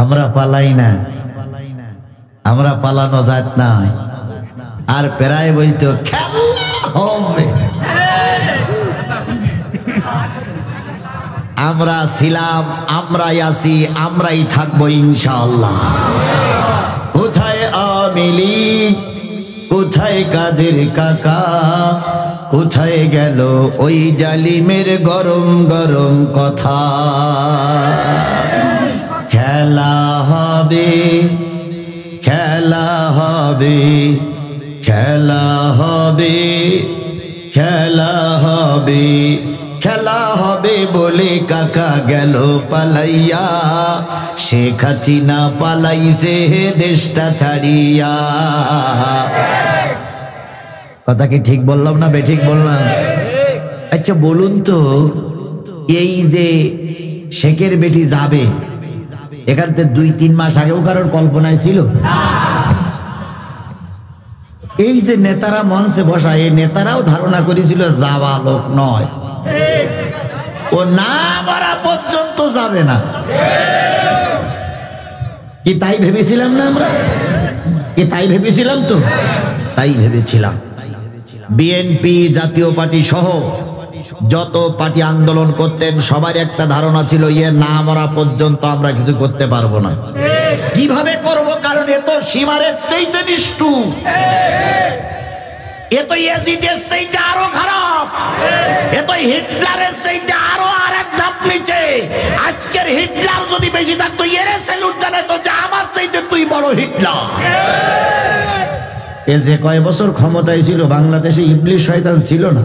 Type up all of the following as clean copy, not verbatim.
আমরা পালাই না, আমরা পালানো যাত নাই। আর প্রায় বলতো খেলা হবে। আমরা ছিলাম, আমরাই আছি, আমরাই থাকবো ইনশাআল্লাহ। কোথায় আওয়ামী লীগ, কোথায় কাদের কাকা, কোথায় গেল ওই জালিমের গরম গরম কথা। খেলা হবে, খেলা হবে, খেলা হবে, খেলা হবে, খেলা হবে বলে কাকা গেল পালাইয়া, শেখ হাসিনা পালাইছে দেশটা ছাড়িয়া। কথা কি ঠিক বললাম না বেঠিক বললাম? আচ্ছা বলুন তো, এই যে শেখের বেটি যাবে এখান থেকে 2-3 মাস আগেও কারোর কল্পনায় ছিল? এই যে নেতারা মঞ্চে বসা, এই নেতারাও ধারণা করেছিল যাওয়া লোক নয়, ও না মরা পর্যন্ত যাবে না। কি তাই ভেবেছিলাম না আমরা? কি তাই ভেবেছিলাম? তো তাই ভেবেছিলাম। বিএনপি জাতীয় পার্টি সহ যত পার্টি আন্দোলন করতেন সবার একটা ধারণা ছিল, ইয়ে না মরা পর্যন্ত আমরা কিছু করতে পারবো না। কিভাবে করব? কারণ এ তো সীমারের চাইতে নিষ্ঠুর, এ তো ইয়াজিদের চাইতে আরো খারাপ, এ তো হিটলারের চাইতে আরো আরেক ধাপ নিচে। আজকের হিটলার যদি বেশি থাকতো এরে স্যালুট জানাতো যে আমার চাইতে তুই বড় হিটলার। এ যে কয় বছর ক্ষমতায় ছিল বাংলাদেশে ইবলিশ শয়তান ছিল না?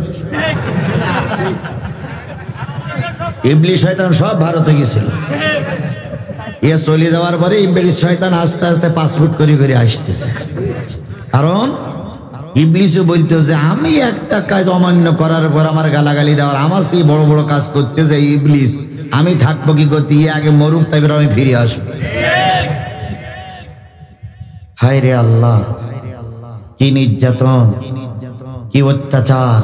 ইবলিশ শয়তান সব ভারতে গেছিল। এ চলে যাওয়ার পরে ইবলিশ শয়তান আস্তে আস্তে 5 ফুট করে করে আসতেছে। কারণ ইবলিশও বলতো যে আমি একটা কাজ অমান্য করার পর আমার গালাগালি দেওয়ার, আমার সেই বড় বড় কাজ করতে যে ইবলিশ, আমি থাকবো কি করতে, আগে মরুক তারপর আমি ফিরে আসবো। হায় রে আল্লাহ, কি নির্যাতন, কি অত্যাচার,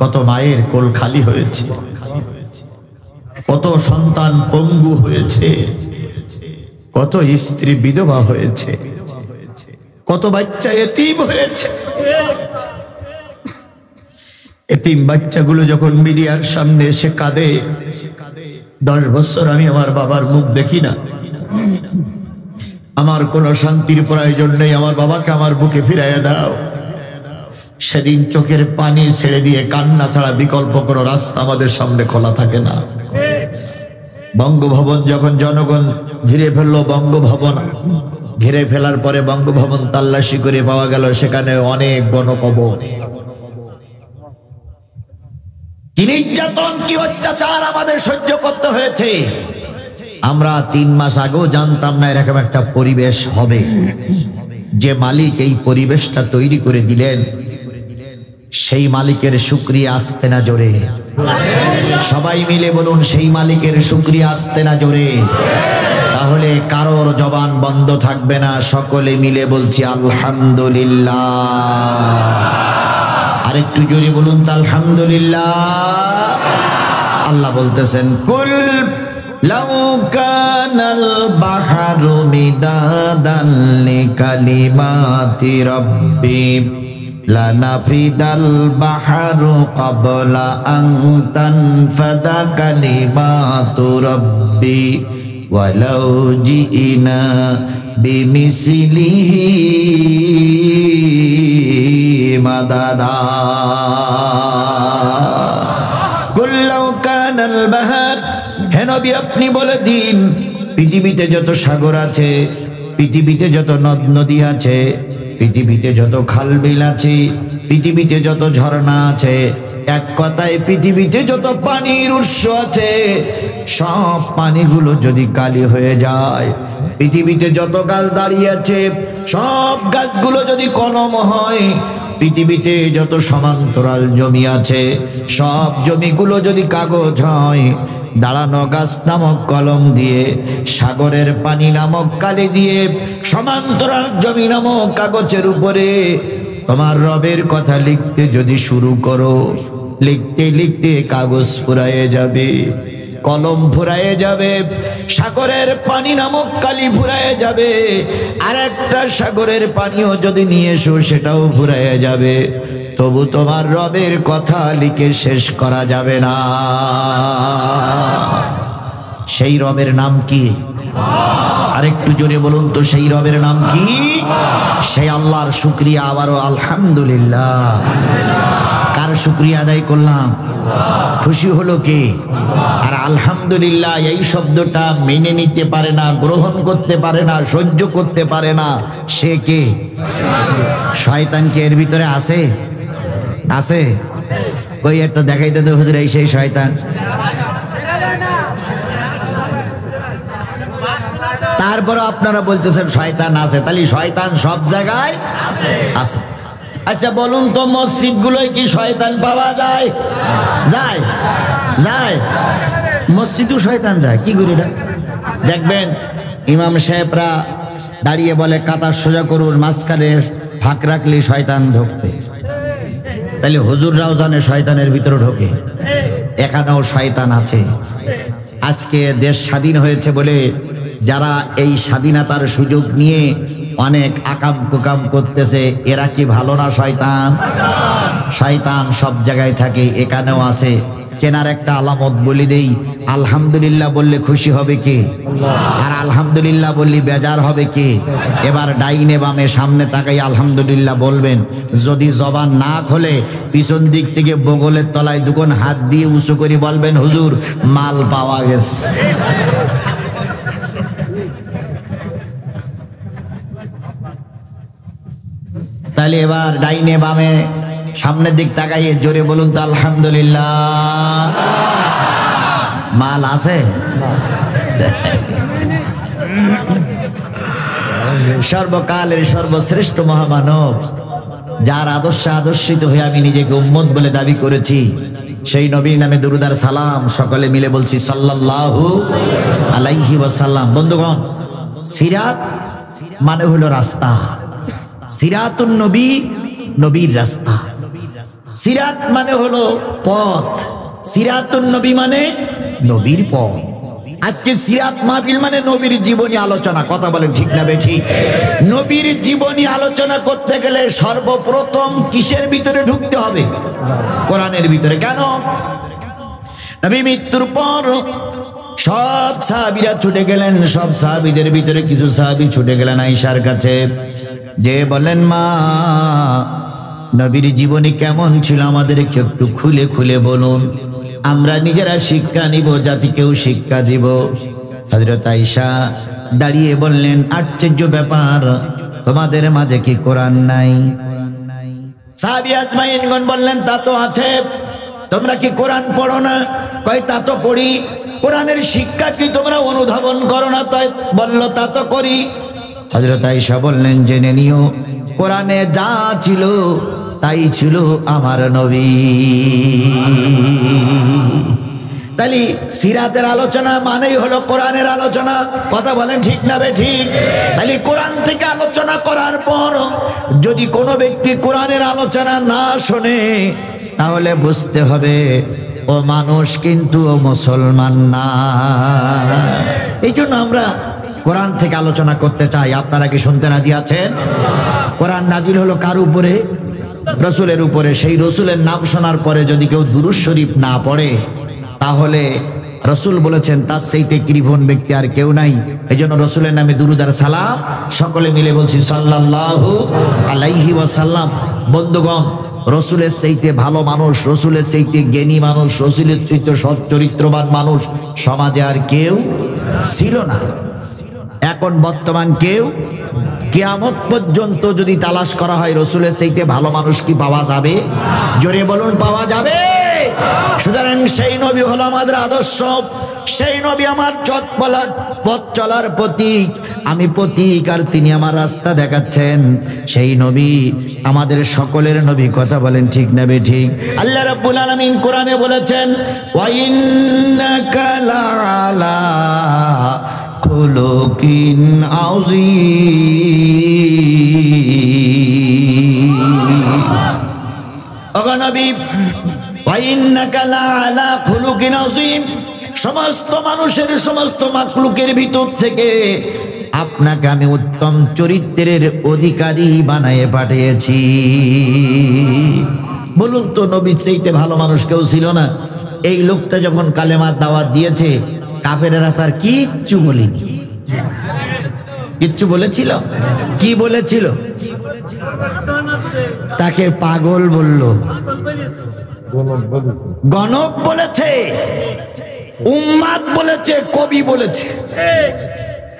কত মায়ের কোল খালি হয়েছে, কত সন্তান পঙ্গু হয়েছে, কত স্ত্রী বিধবা হয়েছে, কত বাচ্চা এতিম হয়েছে। এতিম বাচ্চাগুলো যখন মিডিয়ার সামনে এসে কাঁদে, 10 বছর আমি আমার বাবার মুখ দেখি না, আমার কোনো শান্তির প্রয়োজন নেই, আমার বাবাকে আমার বুকে ফিরাইয়া দাও। সেদিন চোখের পানি ছেড়ে দিয়ে কান্না ছাড়া বিকল্প কোনো রাস্তা আমাদের সামনে খোলা থাকে না। বঙ্গভবন যখন জনগণ ঘিরে ফেললো, বঙ্গভবন ঘিরে ফেলার পরে বঙ্গভবন তাল্লাশি করে পাওয়া গেল সেখানে অনেক গণকবর। কি নির্যাতন, কি অত্যাচার আমাদের সহ্য করতে হয়েছে। আমরা 3 মাস আগেও জানতাম না এরকম একটা পরিবেশ হবে। যে মালিক এই পরিবেশটা তৈরি করে দিলেন সেই মালিকের শুকরিয়া আসতে না জোরে? সবাই মিলে বলুন, সেই মালিকের শুকরিয়া আসতে না জোরে? তাহলে কারোর জবান বন্ধ থাকবে না, সকলে মিলে বলছি আলহামদুলিল্লাহ। আরেকটু জোরে বলুন তো আলহামদুলিল্লাহ। আল্লাহ বলতেছেন, কুল লাউ কানাল বাহরু মিদাদান লিকালিমাতি রাব্বি লানাফিদাল বাহরু ক্বাবলা আন তানফাদা কালিমাতু রাব্বি ওয়ালাউ জিইনা বিমিসলিহি মাদাদা। কুল লাউ কানাল বাহর, হে নবী আপনি বলে দিন, পৃথিবীতে যত সাগর আছে, পৃথিবীতে যত নদ নদী আছে, পৃথিবীতে যত খালবিল আছে, পৃথিবীতে যত ঝর্ণা আছে, এক কথায় পৃথিবীতে যত পানির উৎস আছে, সব পানিগুলো যদি কালি হয়ে যায়, পৃথিবীতে যত গাছ দাঁড়িয়ে আছে সব গাছগুলো যদি কলম হয়, পৃথিবীতে যত সমান্তরাল জমি আছে সব জমিগুলো যদি কাগজ হয়, দাঁড়ানো গাছ নামক কলম দিয়ে, সাগরের পানি নামক কালি দিয়ে, সমান্তরাল জমি নামক কাগজের উপরে তোমার রবের কথা লিখতে যদি শুরু করো, লিখতে লিখতে কাগজ ফুরায়ে যাবে। কলম ফুরায়ে যাবে, সাগরের পানি নামক কালি ফুরায়ে যাবে, আর একটা সাগরের পানিও যদি নিয়ে এসো সেটাও ফুরায়ে যাবে, তবু তোমার রবের কথা লিখে শেষ করা যাবে না। সেই রবের নাম কি? আরেকটু জোরে বলুন তো, সেই রবের নাম কি? সেই আল্লাহর শুকরিয়া। আবারও আলহামদুলিল্লাহ। কার শুকরিয়া আদায় করলাম? খুশি হলো কে? আর আলহামদুলিল্লাহ এই শব্দটা মেনে নিতে পারে না, গ্রহণ করতে পারে না, সহ্য করতে পারে না, সে কে? শয়তান কে এর ভিতরে আছে? আছে? ওই একটা দেখাইতে তো হুজুর, এই সেই শয়তান। তারপরে আপনারা বলতেছেন শয়তান আছে, তাহলে শয়তান সব জায়গায় আছে। আচ্ছা বলুন তো, মসজিদ গুলোয় কি শয়তান পাওয়া যায়? যায়? যায়? মসজিদও শয়তান যায়? কি করি না? দেখবেন ইমাম সাহেবরা দাঁড়িয়ে বলে কাতার সোজা করুন, মাঝখানে ফাঁক রাখলে শয়তান ঢুকবে। তাহলে হুজুররাও জানে শয়তানের ভিতরে ঢোকে, এখানেও শয়তান আছে। আজকে দেশ স্বাধীন হয়েছে বলে যারা এই স্বাধীনতার সুযোগ নিয়ে অনেক আকাম কুকাম করতেছে, এরা কি ভালো না শয়তান? শয়তান সব জায়গায় থাকে, এখানেও আছে। চেনার একটা আলামত বলি দেই, আলহামদুলিল্লাহ বললে খুশি হবে কে? আর আলহামদুলিল্লাহ বললে বেজার হবে কে? এবার ডাইনে বামে সামনে তাকাই আলহামদুলিল্লাহ বলবেন। যদি জবান না খোলে পিছন দিক থেকে বগলের তলায় দুখন হাত দিয়ে উঁচু করে বলবেন হুজুর মাল পাওয়া গেছে। তাহলে এবার ডাইনে বামে সামনের দিক তাকাইয়ে জোরে বলুন তো আলহামদুলিল্লাহ। মাল আছে? সর্বকালের সর্বশ্রেষ্ঠ মহামানব, যার আদর্শে আদর্শিত হয়ে আমি নিজেকে উম্মত বলে দাবি করেছি, সেই নবীর নামে দুরূদ আর সালাম সকলে মিলে বলছি সাল্লাল্লাহু আলাইহি ওয়াসাল্লাম। বন্ধুগণ, সিরাত মানে হলো রাস্তা। সিরাতুন নবী, নবীর রাস্তা। সিরাত মানে হলো পথ, সিরাতুন নবী মানে নবীর পথ। আজকে সিরাত মাহফিল মানে নবীর জীবনী আলোচনা। কথা বলেন ঠিক না বেঠিক? নবীর জীবনী আলোচনা করতে গেলে সর্বপ্রথম কিসের ভিতরে ঢুকতে হবে? কোরআনের ভিতরে। কেন? নবী মৃত্যুর পর সব সাহাবীরা ছুটে গেলেন, সব সাহাবীদের ভিতরে কিছু সাহাবী ছুটে গেলেন আয়েশার কাছে, যে বলেন মা নবীর জীবনী কেমন ছিল আমাদেরকে একটু খুলে খুলে বলুন, আমরা নিজেরা শিক্ষা নিব, জাতিকেও শিক্ষা দিব। হযরত আয়েশা দাঁড়িয়ে বললেন আশ্চর্য ব্যাপার, তোমাদের মাঝে কি কোরআন নাই? সাহাবী আজমাইনগণ বললেন তা তো আছে, তোমরা কি কোরআন পড়ো না? কয় তা তো পড়ি। কোরআনের শিক্ষা কি তোমরা অনুধাবন করো না? তাই বলল তা তো করি। হযরত আয়েশা বললেন জেনে নিও, কোরআনে যা ছিল তাই ছিল আমার নবী। তাহলে সিরাতের আলোচনা মানেই হলো কোরআনের আলোচনা। কথা বলেন ঠিক না বেঠিক? তাহলে কোরআন থেকে আলোচনা করার পর যদি কোনো ব্যক্তি কোরআনের আলোচনা না শোনে, তাহলে বুঝতে হবে ও মানুষ কিন্তু ও মুসলমান না। এই জন্য আমরা কোরআন থেকে আলোচনা করতে চাই। আপনারা কি শুনতে রাজি আছেন? কোরআন নাজিল হলো কার উপরে? রসুলের উপরে। সেই রসুলের নাম শোনার পরে যদি কেউ দুরূদ শরীফ না পড়ে, তাহলে রসুল বলেছেন তার চাইতে কৃপণ ব্যক্তি আর কেউ নাই। এই জন্য রসুলের নামে দুরূদ আর সালাম সকলে মিলে বলছি সাল্লাল্লাহু আলাইহি ওয়াসাল্লাম। বন্ধুগণ, রসুলের চাইতে ভালো মানুষ, রসুলের চাইতে জ্ঞানী মানুষ, রসুলের চাইতে সৎ চরিত্রবান মানুষ সমাজে আর কেউ ছিল না। এখন বর্তমান কেউ, কিয়ামত পর্যন্ত যদি তালাশ করা হয় রসুলের চাইতে ভালো মানুষ কি পাওয়া যাবে? জোরে বলুন, পাওয়া যাবে? সুতরাং সেই নবী হলো আমাদের আদর্শ, সেই নবী আমার পথ চলার প্রতীক। আমি প্রতীক আর তিনি আমার রাস্তা দেখাচ্ছেন। সেই নবী আমাদের সকলের নবী। কথা বলেন ঠিক না বেঠিক? আল্লাহ রাব্বুল আলামিন কোরআনে বলেছেন ওয়া ইন্নাকা লাআলা খুলুকিন আযীম। ওগো নবী, ওয়া ইন্নাকা লাআলা খুলুকিন আযীম, সমস্ত মানুষের, সমস্ত মাখলুকের ভিতর থেকে আপনাকে আমি উত্তম চরিত্রের অধিকারী বানায়ে পাঠিয়েছি। বলুন তো, নবীর চাইতে ভালো মানুষ কেউ ছিল না? এই লোকটা যখন কালেমার দাওয়াত দিয়েছে, কাফেরেরা তার কিচ্ছু বলেনি। কিচ্ছু বলেছিল? কি বলেছিল? তাকে পাগল বলল, গণক বলেছে, উম্মাদ বলেছে, কবি বলেছে।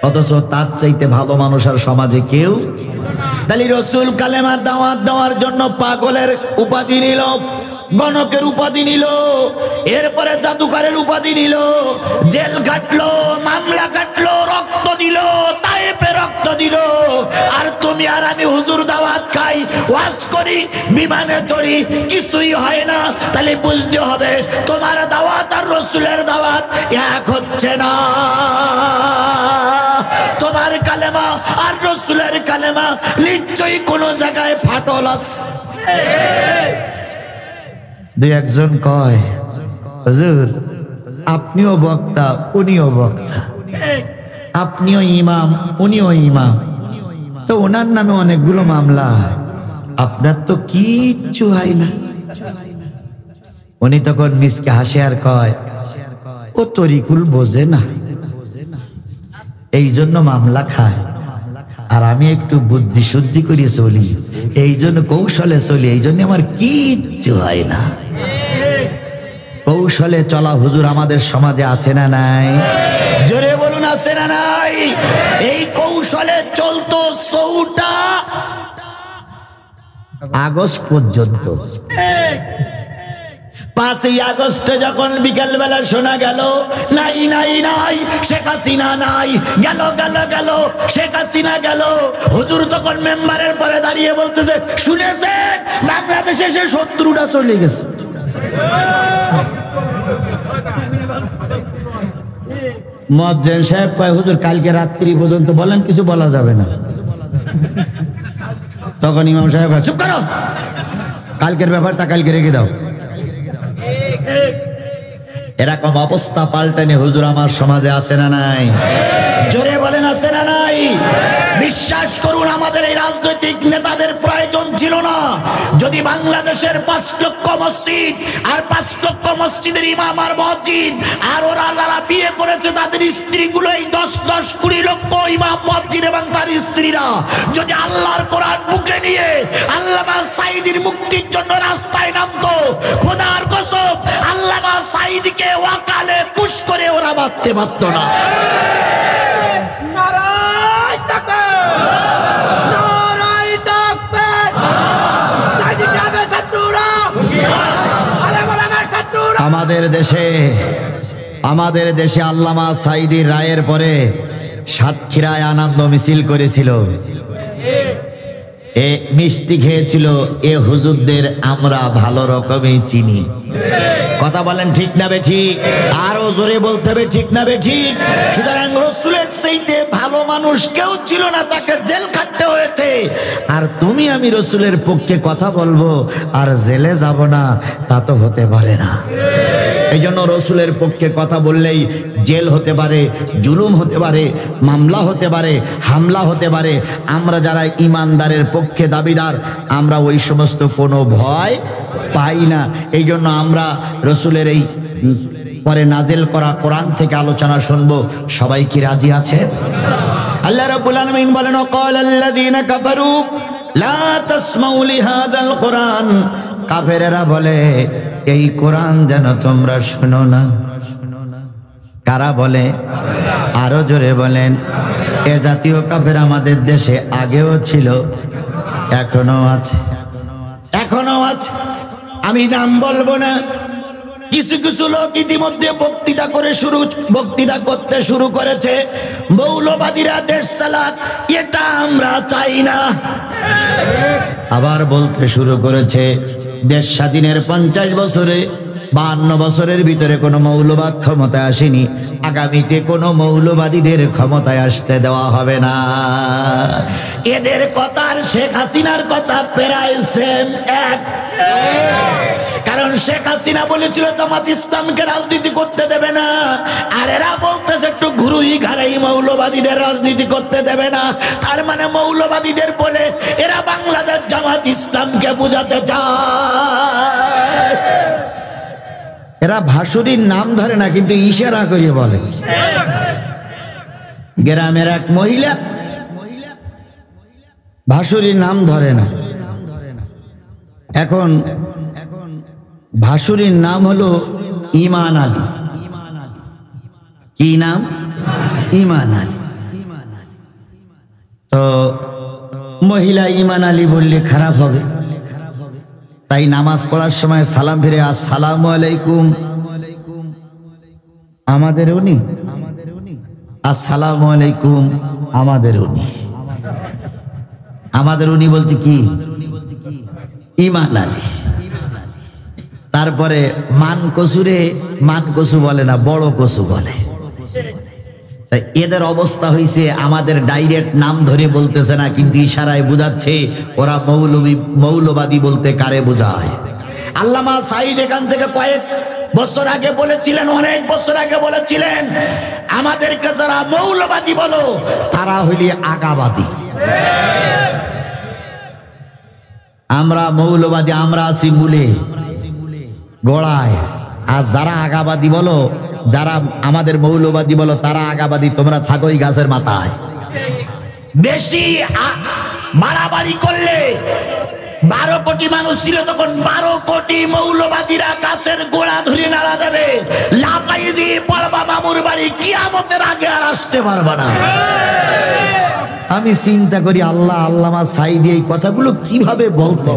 অথচ তার চাইতে ভালো মানুষ আর সমাজে কেউ। তাহলে রসুল কালেমার দাওয়াত দেওয়ার জন্য পাগলের উপাধি নিল, গণকের উপাধি নিল, এরপরে জাদুকরের উপাধি নিল, জেল কাটলো, মামলা কাটলো, রক্ত দিল, তায়েফে রক্ত দিল। আর তুমি আর আমি হুজুর দাওয়াত খাই, ওয়াজ করি, বিমানে চড়ি, কিছুই হয় না। তাহলে বুঝতে হবে তোমার দাওয়াত আর রসুলের দাওয়াত এক হচ্ছে না। তোমার কালেমা আর রসুলের কালেমা নিশ্চয়ই কোন জায়গায় ফাটল আছে। দুই একজন কয়, হুজুর আপনিও বক্তা, উনিও বক্তা, আপনিও ইমাম, উনিও ইমাম, তো ওনার নামে অনেকগুলো মামলা, আপনার তো কিচ্ছু হয় না। উনি তখন মিসকে হাসে আর কয়, ও তরিকুল বোঝে না, এই জন্য মামলা খায়। আর আমি একটু বুদ্ধি শুদ্ধি করে চলি, এই জন্য কৌশলে চলি, এই জন্য আমার কিচ্ছু হয় না। কৌশলে চলা হুজুর আমাদের সমাজে আছে না নাই? জোরে বলুন, আছে না নাই? এই কৌশলে চলতো 4টা আগস্ট পর্যন্ত। 5ই আগস্টে যখন বিকেল বেলা শোনা গেল নাই নাই নাই, শেখ হাসিনা নাই, গেল গেল গেল, শেখ হাসিনা গেল, হুজুর তখন মেম্বারের পরে দাঁড়িয়ে বলতেছে, শুনেছেন বাংলাদেশে সে শত্রুটা চলে গেছে। মুয়াজ্জিন সাহেব কয়, হুজুর কালকে রাত্রি পর্যন্ত বলেন, কিছু বলা যাবে না। তখন ইমাম সাহেব চুপ করো, কালকের ব্যাপারটা কালকে রেখে দাও। এরকম অবস্থা পাল্টানি হুজুর আমার সমাজে আছে না নাই? জোরে বলেন, আছে না নাই? বিশ্বাস করুন, আমাদের এই রাজনৈতিক নেতাদের প্রয়োজন ছিল না। যদি বাংলাদেশের 5 লক্ষ মসজিদ আর 5 লক্ষ মসজিদের ইমাম আর মুয়াজ্জিন আর ওরা যারা বিয়ে করেছে তাদের স্ত্রীগুলো এই 10-20 লক্ষ ইমাম, মুয়াজ্জিন এবং তার স্ত্রীরা যদি আল্লাহর কোরআন বুকে নিয়ে আল্লামা সাঈদীর মুক্তির জন্য রাস্তায় নামতো, খোদার কসম আল্লামা সাঈদীকে ওয়াকালে পুশ করে ওরা মারতে পারত না। আমাদের দেশে আল্লামা সাঈদীর রায়ের পরে সাতক্ষীরায় আনন্দ মিছিল করেছিল, এ মিষ্টি খেয়েছিল। এ হুজুরদের আমরা ভালো রকমই চিনি। কথা বলেন ঠিক না বেঠিক? আরো জোরে বলতে হবে ঠিক না বেঠিক? সুতরাং রসুলের চাইতে ভালো মানুষ কেউ ছিল না, তাকে জেল খাটতে হয়েছে। আর তুমি আমি রসুলের পক্ষে কথা বলবো আর জেলে যাব না, তা তো হতে পারে না। এই জন্য রসুলের পক্ষে কথা বললেই জেল হতে পারে, জুলুম হতে পারে, মামলা হতে পারে, হামলা হতে পারে। আমরা যারা ইমানদারের পক্ষে দাবিদার, আমরা ওই সমস্ত কোনো ভয় পাই না। এই জন্য আমরা রসুলের এই পরে নাজিল করা কোরআন থেকে আলোচনা শুনবো। সবাই কি রাজি আছে? আল্লাহ রাব্বুল আলামিন বলেন, ক্বালাল্লাযীনা কাফারু লা তাসমাউ লিহাযাল কুরআন। কাফেরেরা বলে এই কোরআন যেন তোমরা শোনো না। কারা বলে? আরো জোরে বলেন। এ জাতীয় কাফের আমাদের দেশে আগেও ছিল, এখনো আছে, এখনো আছে। আমি নাম বলবো না। কিছু কিছু লোক ইতিমধ্যে বক্তৃতা করতে শুরু করেছে, মৌলবাদীরা দেশ চালাক, এটা আমরা চাই না। আবার বলতে শুরু করেছে দেশ স্বাধীনের 50 বছরে 52 বছরের ভিতরে কোনো মৌলবাদ ক্ষমতায় আসেনি, আগামীতে কোনো মৌলবাদীদের ক্ষমতায় আসতে দেওয়া হবে না। এদের কথা আর শেখ হাসিনার কথা প্রায় সেম এক। কারণ শেখ হাসিনা বলেছিল জামাত ইসলামকে রাজনীতি করতে দেবে না, আর এরা বলতেছে একটু ঘুরুই ঘাড়াই মৌলবাদীদের রাজনীতি করতে দেবে না। তার মানে মৌলবাদীদের বলে এরা বাংলাদেশ জামাত ইসলামকে বুঝাতে চায়। এরা ভাসুরীর নাম ধরে না, কিন্তু ইশারা করে বলে। গ্রামের এক মহিলা ভাসুরীর নাম ধরে না, এখন ভাসুরীর নাম হলো ইমান আলী। কি নাম? ইমান আলী। তো মহিলা ইমান আলী বললে খারাপ হবে, তাই নামাজ পড়ার সময় সালাম ফিরে আসসালামু আলাইকুম, আমাদের উনি, আসসালামু আলাইকুম, আমাদের উনি। আমাদের উনি বলতে কি? ইমান আলী। তারপরে মান কসুরে মান কসু বলে না, বড় কসু বলে। তাই এদের অবস্থা হয়েছে, আমাদের ডাইরেক্ট নাম ধরে বলতেছে না, কিন্তু ইশারায় বুঝাচ্ছে ওরা মৌলবাদী বলতে কারে বোঝায়। আল্লামা সাঈদ এখান থেকে কয়েক বছর আগে বলেছিলেন, অনেক বছর আগে বলেছিলেন, আমাদেরকে যারা মৌলবাদী বলো তারা হইলে আগাবাদী। আমরা মৌলবাদী, আমরা আছি মূলে গোড়ায়, আর যারা আগাবাদী বলো, যারা আমাদের মৌলবাদী বলো তারা আগাবাদী, তোমরা থাকোই গাছের মাথায়। বেশি বাড়াবাড়ি করলে 12 কোটি মানুষ ছিল তখন, 12 কোটি মৌলবাদীরা গাছের গোড়া ধরে নাড়া দেবে, লাপাই দিয়ে পড়বা মামুর বাড়ি, কিয়ামতের আগে আর আসতে পারবা না। আমি চিন্তা করি আল্লাহ আল্লামা সাঈদী এই কথাগুলো কিভাবে বলতো,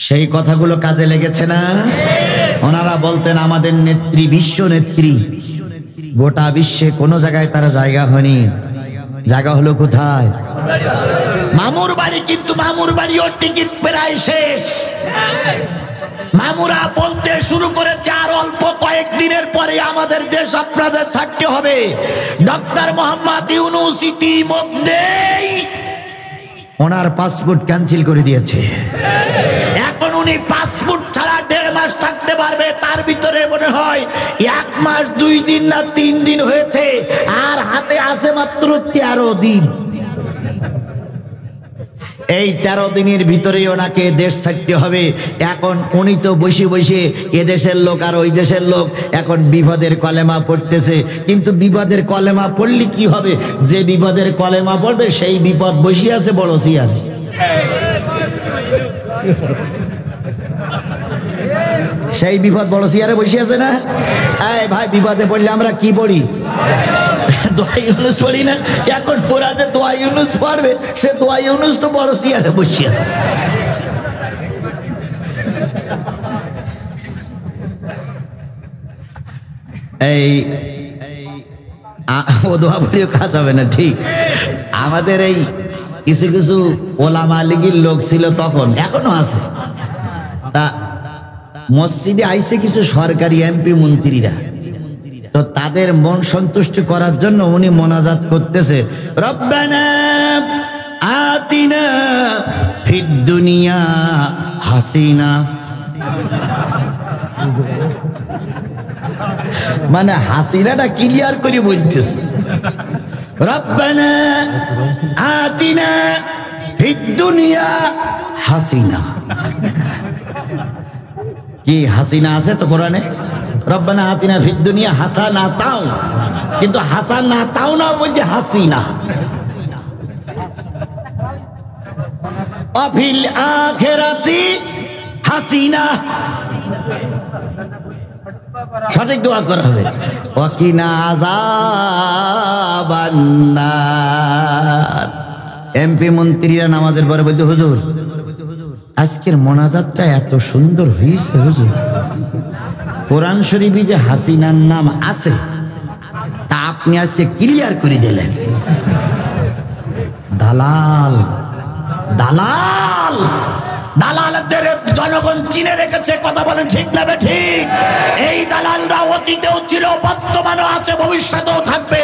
সেই কথাগুলো কাজে লেগেছে না? ওনারা বলতেন আমাদের নেত্রী, বিশ্ব নেত্রী, গোটা বিশ্বে কোনো জায়গায় তার জায়গা হয়নি, জায়গা হলো কোথায়? মামুর বাড়ি। কিন্তু মামুর বাড়িও টিকিট প্রায় শেষ। মামুরা বলতে শুরু করেছে আর অল্প কয়েকদিনের পরে আমাদের দেশ আপনাদের ছাড়তে হবে। ডক্টর মোহাম্মদ ইউনূস ইতিমধ্যেই ওনার পাসপোর্ট ক্যান্সেল করে দিয়েছে। এখন উনি পাসপোর্ট ছাড়া 1.5 মাস থাকতে পারবে, তার ভিতরে মনে হয় 1 মাস 2 দিন না 3 দিন হয়েছে, আর হাতে আছে মাত্র 13 দিন। এই 13 দিনের ভিতরেই ওনাকে দেশ ছাড়তে হবে। এখন উনি তো বসে বসে এদেশের লোক আর ওই দেশের লোক এখন বিপদের কলেমা পড়তেছে, কিন্তু বিপদের কলেমা পড়লে কি হবে? যে বিপদের কলেমা পড়বে সেই বিপদ বসে আছে বড় চেয়ারে। সেই বিপদ বড় চেয়ারে বসে আছে না? এই ভাই, বিপদে পড়লে আমরা কি পড়ি? দোয়া ইউনূস পড়ি না? এখন ফোরাতে দোয়া ইউনূস পড়বে, সে দোয়া ইউনূস তো বড় চেয়ারে বসে আছে। এই ও দোয়া বলিও কাজ হবে না, ঠিক। আমাদের এই কিছু কিছু ওলামা লীগের লোক ছিল তখন, এখনো আছে, তা মসজিদে আইসে কিছু সরকারি এমপি মন্ত্রীরা, তো তাদের মন সন্তুষ্টি করার জন্য উনি মোনাজাত করতেছে, রব্বানা আতিনা ফিদ দুনিয়া হাসিনা। মানে হাসিনাটা ক্লিয়ার করে বলতেছে, রব্বানা আতিনা ফিদ দুনিয়া হাসিনা। কি হাসিনা আছে তো কোরআনে? রব্বানা আতিনা ফিদ দুনিয়া হাসানা তাও, কিন্তু হাসানা তাও না, বলছে হাসিনা। অফিল আখিরাতি হাসিনা, সঠিক দোয়া করা হবে। ওয়াকিনা আযাবান নার। এমপি মন্ত্রীরা নামাজের পরে বলতে, হুজুর আজকের মোনাজাতটা এত সুন্দর হয়েছে, হুজুর কোরআন শরীফে যে হাসিনার নাম আছে তা আপনি আজকে ক্লিয়ার করে দিলেন। দালাল দালাল, দালালদের জনগণ চিনে রেখেছে, কথা বলেন ঠিক না ঠিক? এই দালালরা অতীতেও ছিল, বর্তমানেও আছে, ভবিষ্যতেও থাকবে।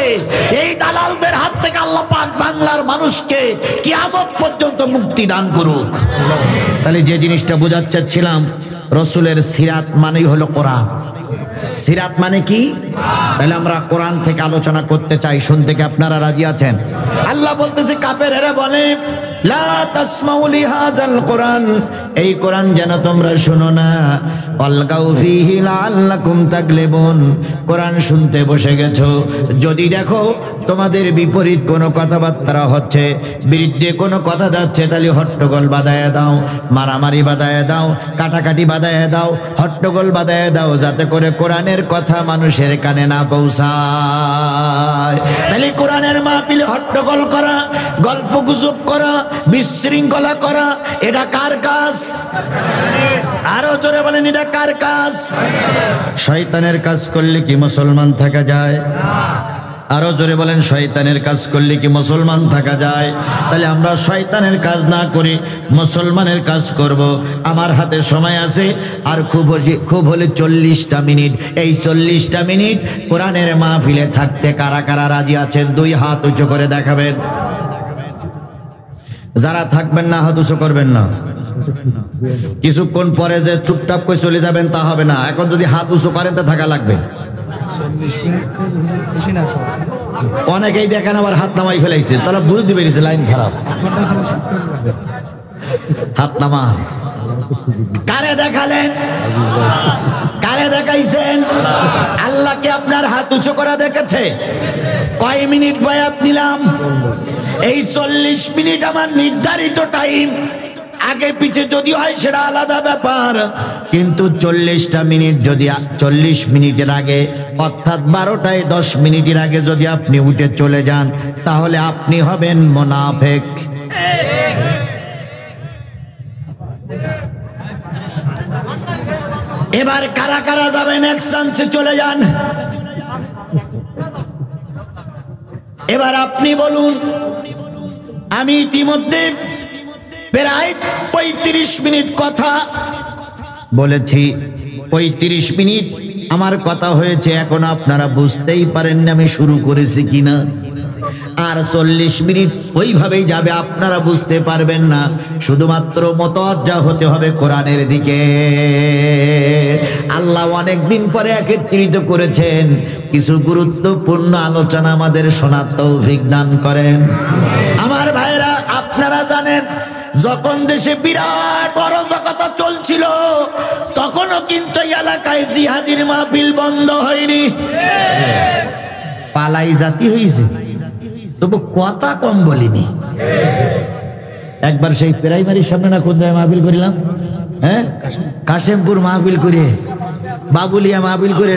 এই দালালদের হাত থেকে আল্লাহ পাক বাংলার মানুষকে কিয়ামত পর্যন্ত মুক্তি দান করুক। তাহলে যে জিনিসটা বোঝাতে চাচ্ছিলাম, রসুলের সিরাত মানেই হলো কোরআন। সিরাত মানে কি? তাহলে আমরা কোরআন থেকে আলোচনা করতে চাই, শুনতে কি আপনারা রাজি আছেন? আল্লাহ বলতেছে কাফেরেরা বলে লা তাসমাউ লিহাযাল কোরআন, এই কোরআন যেন তোমরা শুনো না, আলগাউ ফীহি লাআল্লাকুম তাগলিবুন, কোরআন শুনতে বসে গেছো, যদি দেখো তোমাদের বিপরীত কোনো কথাবার্তা হচ্ছে, বিরুদ্ধে কোনো কথা যাচ্ছে, তাহলে হট্টগোল বাঁধায়া দাও, মারামারি বাঁধায়া দাও, কাটাকাটি বাঁধায়া দাও, হট্টগোল বাঁধায়া দাও, যাতে করে কোরআনের কথা মানুষের কানে না পৌঁছায়। তাহলে কোরআনের মাহফিলে হট্টগোল করা, গল্প গুজব করা, বিশৃঙ্খলা করা, এটা কার কাজ? আরো জোরে বলেন, এটা কার কাজ? শয়তানের কাজ করলে কি মুসলমান থাকা যায়? আরো জোরে বলেন, শয়তানের কাজ করলে কি মুসলমান থাকা যায়? তাহলে আমরা শয়তানের কাজ না করে মুসলমানের কাজ করব। আমার হাতে সময় আছে আর খুব হলে 40টা মিনিট। এই 40টা মিনিট কোরআনের মাহফিলে থাকতে কারা কারা রাজি আছেন? 2 হাত উঁচু করে দেখাবেন। যারা থাকবেন না হাত উঁচু করবেন না। কিছুক্ষণ পরে যে চুপটাপ করে চলে যাবেন তা হবে না। এখন যদি হাত উঁচু করেন তো থাকা লাগবে। অনেকেই দেখেন আবার হাত নামাই ফেলাইছে, তারা বুঝতে পেরেছে লাইন খারাপ। হাত নামা কারে দেখালেন? কারে দেখাইছেন? আল্লাহকে আপনার হাত উঁচু করা দেখেছে? কয় মিনিট বয়াত নিলাম? এই 40 মিনিট আমার নির্ধারিত টাইম। আগে পিছে যদি হয় সেটা আলাদা ব্যাপার, কিন্তু 40টা মিনিট যদি 40 মিনিটের আগে অর্থাৎ 12টায় 10 মিনিটের আগে যদি আপনি উঠে চলে যান, তাহলে আপনি হবেন মুনাফিক। এবার কারা কারা যাবেন? এক চান্সে চলে যান। এবার আপনি বলুন। আমি ইতিমধ্যে প্রায় 35 মিনিট কথা বলেছি। 35 মিনিট আমার কথা হয়েছে, এখন আপনারা বুঝতেই পারেন না আমি শুরু করেছি কিনা। আর 40 মিনিট ওইভাবেই যাবে, আপনারা বুঝতে পারবেন না। শুধুমাত্র মতওয়াজ্জা হতে হবে কোরআনের দিকে। আল্লাহ অনেক দিন পরে একত্রিত করেছেন, কিছু গুরুত্বপূর্ণ আলোচনা আমাদের শোনার তৌফিক দান করেন। আমার ভাইরা, আপনারা জানেন যখন দেশে বিরাট অরাজকতা চলছিল, তখনও কিন্তু এলাকায় জিহাদির মাহফিল বন্ধ হয়নি। পালাই জাতি হয়েছে, তবু কথা কম বলিনি। একবার সেই প্রাইমারির সামনে না কোন জায়গায় মাহফিল করিলাম, হ্যাঁ, কাশেমপুর মাহফিল করে, বাবুলিয়া মাহফিল করে,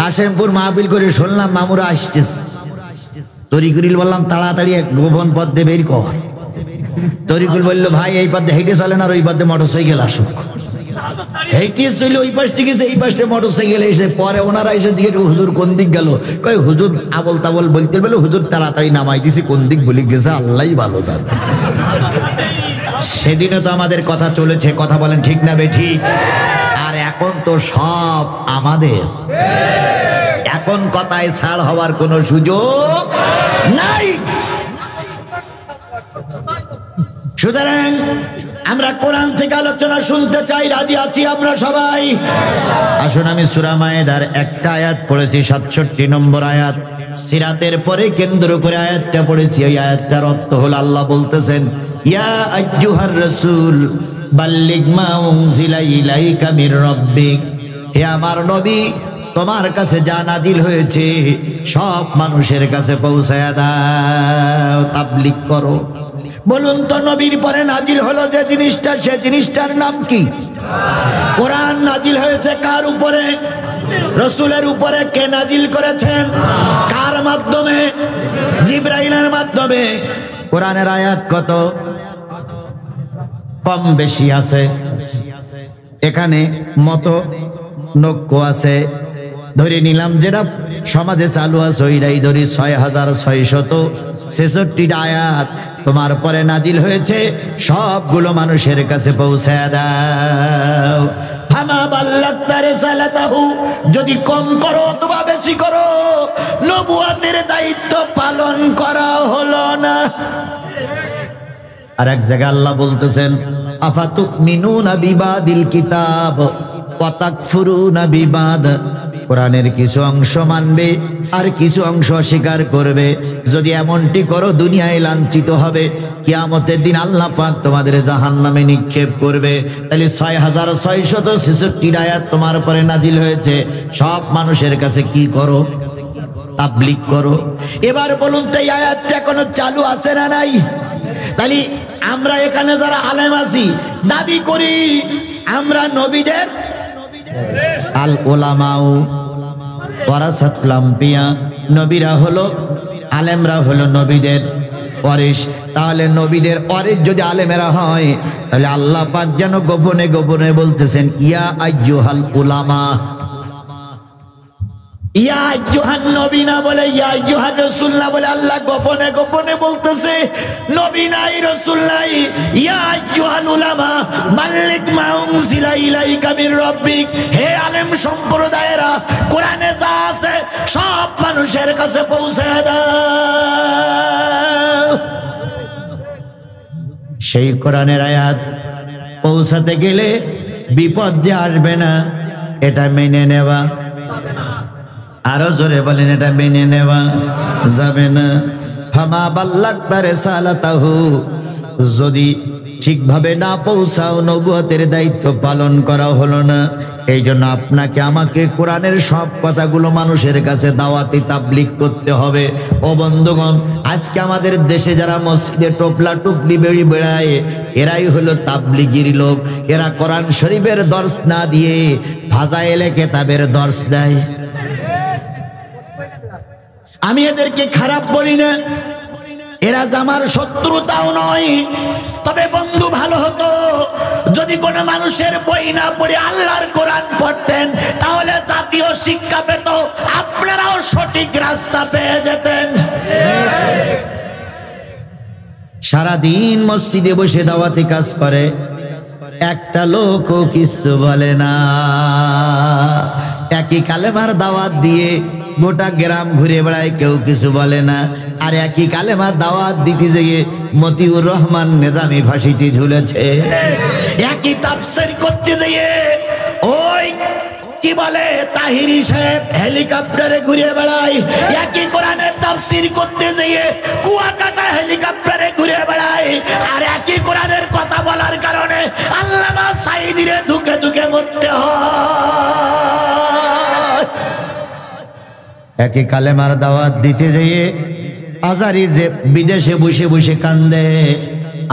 কাশেমপুর মাহফিল করে শুনলাম মামুরা আসতেছে। তরিকুল বললাম তাড়াতাড়ি এক গোপন পথে বের কর। তরিকুল বলল ভাই এই পথে হেঁটে চলেন, আর ওই পথে মোটরসাইকেল আসুক। হেঁটে চলে ওই পাশ থেকে এই পাশে মোটরসাইকেল এসে পরে ওনারা এসে জিজ্ঞেস হুজুর কোন দিক গেল? কয় হুজুর আবল তাবল বলতে বলে হুজুর তাড়াতাড়ি নামাই দিছি, কোন দিক বলে গেছে আল্লাহই ভালো জানে। সেদিনও তো আমাদের কথা চলেছে, কথা বলেন ঠিক না বেঠিক? আর এখন তো সব আমাদের, এখন কথায় ছাড় হওয়ার কোনো সুযোগ নাই। সুতরাং আমরা কোরআন থেকে আলোচনা শুনতে চাই, রাজি আছি আমরা সবাই? আসুন, আমি সূরা মায়েদার একটা আয়াত পড়েছি, 67 নম্বর আয়াত। সিরাতের পরে কেন্দ্র করে আয়াতটা পড়েছি। এই আয়াতটার অর্থ হলো আল্লাহ বলতেছেন, ইয়া আইয়ুহার রাসূল বাল্লিগ মা উনজিলা ইলাইকা মির রাব্বিক, হে আমার নবী, তোমার কাছে যা নাজিল হয়েছে সব মানুষের কাছে পৌঁছায়া দাও, তাবলীগ করো। বলুন তো, নবীর পরে নাজিল হলো যে জিনিসটা, সে জিনিসটার নাম কি? কোরআন নাজিল হয়েছে কার উপরে? রাসূলের উপরে। কে নাজিল করেছেন? কার মাধ্যমে? জিবরাইলের মাধ্যমে। কোরআনের আয়াত কত? কম বেশি আছে, এখানে মত নক্য আছে। ধরে নিলাম যেটা সমাজে চালু আছে ওইটাই ধরি, 6600 66টা আয়াত তোমার পরে নাজিল হয়েছে, সবগুলো মানুষের কাছে পৌঁছায় দাও। ফামা বাল্লাগতা রিসালাতাহু, যদি কম করো অথবা বেশি করো, নবুয়তের দায়িত্ব পালন করা হলো না। আর এক জায়গায় আল্লাহ বলতেছেন, আফাতুমিনুনা বিবাদিল কিতাব ওয়া তাকফুরুনা বিবাদ, কোরআনের কিছু অংশ মানবে আর কিছু অংশ অস্বীকার করবে। যদি এমনটি করো দুনিয়ায় লাঞ্ছিত হবে, কিয়ামতের দিন আল্লাহ পাক তোমাদের জাহান্নামে নিক্ষেপ করবে। তাহলে 6666 আয়াত তোমার পরে নাজিল হয়েছে, সব মানুষের কাছে কি করো? তাবলীগ করো। এবার বলুন তো এই আয়াতটা এখনো চালু আছে না নাই? তাহলে আমরা এখানে যারা আলেম আছি দাবি করি আমরা নবীদের আল উলামাউ ওয়ারাসাতুল আম্বিয়া, নবীরা হলো, আলেমরা হলো নবীদের ওয়ারিস। তাহলে নবীদের ওয়ারিস যদি আলেমেরা হয়, তাহলে আল্লাহ পাক যেন গোপনে গোপনে বলতেছেন ইয়া আইয়ুহাল উলামা, ইয়া আইয়ুহান নবী না বলে ইয়া আইয়ুহার রাসূল না বলে আল্লাহ গোপনে গোপনে বলতেছে নবী নাই রাসূল নাই, ইয়া আইয়ুহাল উলামা বাল্লিগ মা উনজিলা ইলাইকা মির রাব্বিক, হে আলেম সম্প্রদায়েরা কোরআনে যা আছে সব মানুষের কাছে পৌঁছে দাও। সেই কোরআনের আয়াত পৌঁছাতে গেলে বিপদ যে আসবে না এটা মেনে নেওয়া, আরো জোরে বলেন এটা মেনে নেওয়া যাবে না। ফামা বাল্লাগতা রিসালাতাহু, যদি ঠিকভাবে না পৌঁছাও নবুয়তের দায়িত্ব পালন করা হলো না। এই জন্য আপনাকে আমাকে কোরআনের সব কথাগুলো মানুষের কাছে দাওয়াতি তাবলীগ করতে হবে। ও বন্ধুগণ, আজকে আমাদের দেশে যারা মসজিদে টোপলা টুপলি বেড়ি বেড়ায় এরাই হলো তাবলীগীর লোক। এরা কোরআন শরীফের দর্স না দিয়ে ফাজাইলে কিতাবের দর্স দেয়। আমি এদেরকে খারাপ বলি না, এরা আমার শত্রুতাও নয়। তবে বন্ধু ভালো হতো যদি কোনো মানুষের বই না পড়ে আল্লাহর কোরআন পড়তেন, তাহলে জাতীয় শিক্ষা পেত, আপনারাও সঠিক রাস্তা পেয়ে যেতেন। সারাদিন মসজিদে বসে দাওয়াতি কাজ করে, একটা লোকও কিছু বলে না। একই কালেমার দাওয়াত দিয়ে গোটা গ্রাম ঘুরে বেড়ায়, কেউ কিছু বলে না। আর একই কালেমার দাওয়াত দিতে যেয়ে মতিউর রহমান নিজামী ফাঁসিতে ঝুলেছে। একই তাফসীর করতে যেয়ে ওই কি বলে তাহিরি সাহেব হেলিকপ্টারে ঘুরে বেড়ায়। একই কোরআনের তাফসীর করতে যেয়ে কুয়াকাটা হেলিকপ্টারে ঘুরে বেড়ায়। আর একই কোরআনের কথা বলার কারণে আল্লামা সাঈদীরে ধুকে ধুকে মরতে হয়। একই কালেমার দাওয়াত দিতে যেয়ে আজারি যে বিদেশে বসে বসে কান্দে,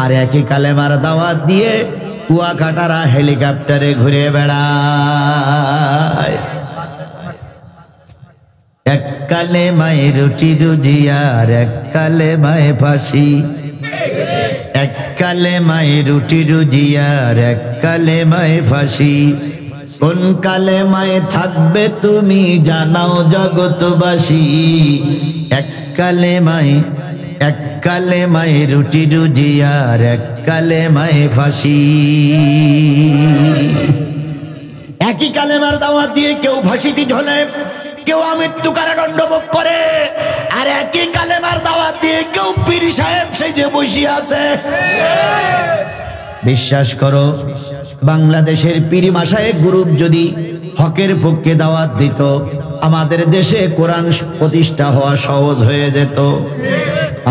আর একই কালেমার দাওয়াত দিয়ে কুয়াকাটারা হেলিকপ্টারে ঘুরে বেড়ায়। এক কালেমায় রুটি রুজি আর এক কালেমায় ফাঁসি, এক কালেমায় রুটি রুজি আর এক কালেমায় ফাঁসি। কোন কালেমায় থাকবে তুমি জানাও জগৎবাসী। এক কালেমায় রুটি রুজি আর এক কালেমায় ফাঁসি। একই কালেমার দাওয়াত দিয়ে কেউ ফাঁসিতে ঝোলে, কেউ মৃত্যু কারাদণ্ড ভোগ করে। আর একই কালেমার দাওয়াত দিয়ে কেউ পীর সাহেব সেজে বসে আছে। বিশ্বাস করো, বাংলাদেশের পীর মাশায়েখ গ্রুপ যদি হকের পক্ষে দাওয়াত দিত, আমাদের দেশে কোরআন প্রতিষ্ঠা হওয়া সহজ হয়ে যেত।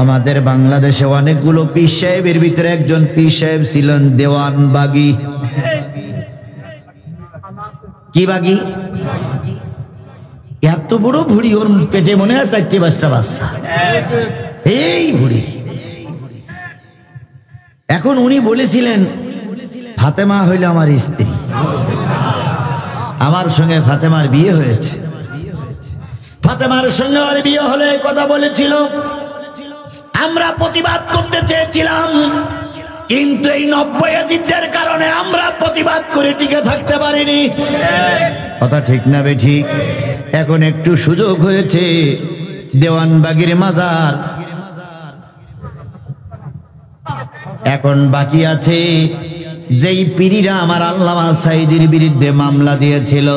আমাদের বাংলাদেশে অনেকগুলো পীর সাহেবের ভিতরে একজন পীর সাহেব ছিলেন দেওয়ান বাগী। কি বাগী? এত বড় ভুড়ি, ওর পেটে মনে হয় 4-5টা বাচ্চা, এই ভুড়ি। এখন উনি বলেছিলেন ফাতেমা হইল আমার স্ত্রী, আমার সঙ্গে ফাতেমার বিয়ে হয়েছে। ফাতেমার সঙ্গে আর বিয়ে হলে কথা বলেছিল। আমরা প্রতিবাদ করতে চেয়েছিলাম, কিন্তু এই 90 ইয়াজিদদের কারণে আমরা প্রতিবাদ করে টিকে থাকতে পারিনি। কথা ঠিক না বে ঠিক? এখন একটু সুযোগ হয়েছে, দেওয়ানবাগীর মাজার এখন বাকি আছে যেই পীরিরা আমার আল্লামা সাঈদীর বিরুদ্ধে মামলা দিয়েছিল,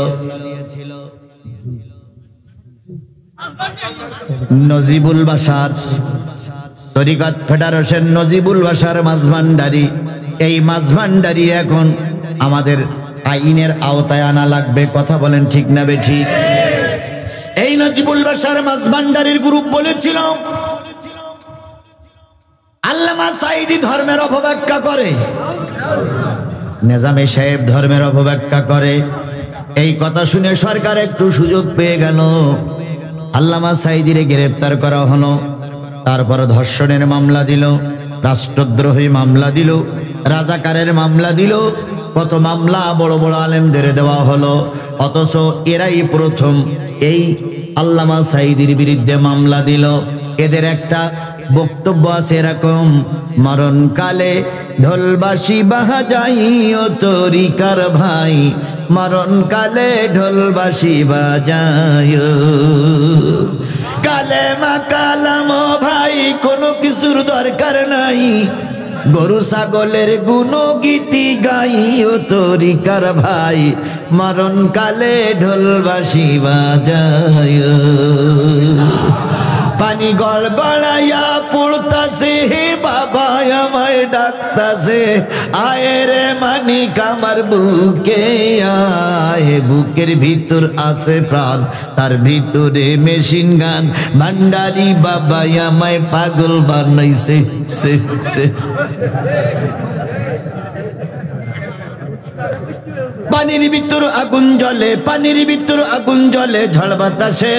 নজিবুল বাশার, তরিকত ফেডারেশন নজিবুল বাশার মাঝভান্ডারী। এই মাঝভান্ডারী এখন আমাদের আইনের আওতায় আনা লাগবে। কথা বলেন ঠিক না বেঠিক? এই নজিবুল বাশার মাঝভান্ডারীর গ্রুপ বলেছিল আল্লামা সাঈদী ধর্মের অপব্যাখ্যা করে, নিজামী সাহেব ধর্মের অপব্যাখ্যা করে। এই কথা শুনে সরকার একটু সুযোগ পেয়ে গেল, আল্লামা সাঈদীরে গ্রেফতার করা হলো। তারপর ধর্ষণের মামলা দিল, রাষ্ট্রদ্রোহী মামলা দিল, রাজাকারের মামলা দিল, কত মামলা বড় বড় আলেমদের দেওয়া হলো। অথচ এরাই প্রথম এই আল্লামা সাঈদীর বিরুদ্ধে মামলা দিল। এদের একটা বক্তব্য আছে এরকম, মরণকালে ঢোলবাসি বাজাইও তরিকার ভাই, মরণকালে ঢোলবাসি বাজাইও, কালেমা কালাম ভাই কোনো কিছুর দরকার নাই, গরু ছাগলের গুণগীতি গাইও তরিকার ভাই, মরণকালে ঢোলবাসি বাজাইও। পানি গড়গড়াইয়া পড়তাছে, হে বাবা আমায় ডাকতাছে, আয় রে মানিক আমার বুকে আয়, বুকের ভিতর আছে প্রাণ, তার ভিতরে মেশিন গান, ভান্ডারি বাবা আমায় পাগল বানাইছে। পানির ভিতর আগুন জ্বলে, পানির ভিতর আগুন জ্বলে, ঝড় বাতাসে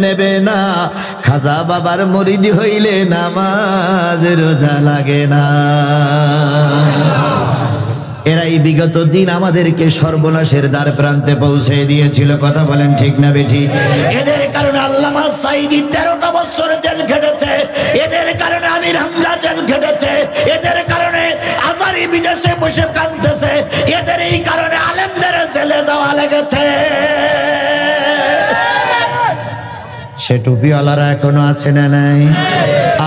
নেবে না, খাজা বাবার মুরিদি হইলে নামাজ রোজা লাগে না। এরাই বিগত দিন আমাদেরকে সর্বনাশের দ্বার প্রান্তে পৌঁছে দিয়েছিল। কথা বলেন ঠিক না বেঠিক? এদের কারণে আল্লামা সাঈদী 13টা বছর জেল খেটেছে, এদের কারণে আমির হামজা জেল খেটেছে, এদের কারণে আজারি বিদেশে বসে কাঁদতেছে, এদের এই কারণে আলেমদের জেলে যাওয়া লেগেছে। সে টুপিওয়ালারা এখনো আছে না নাই?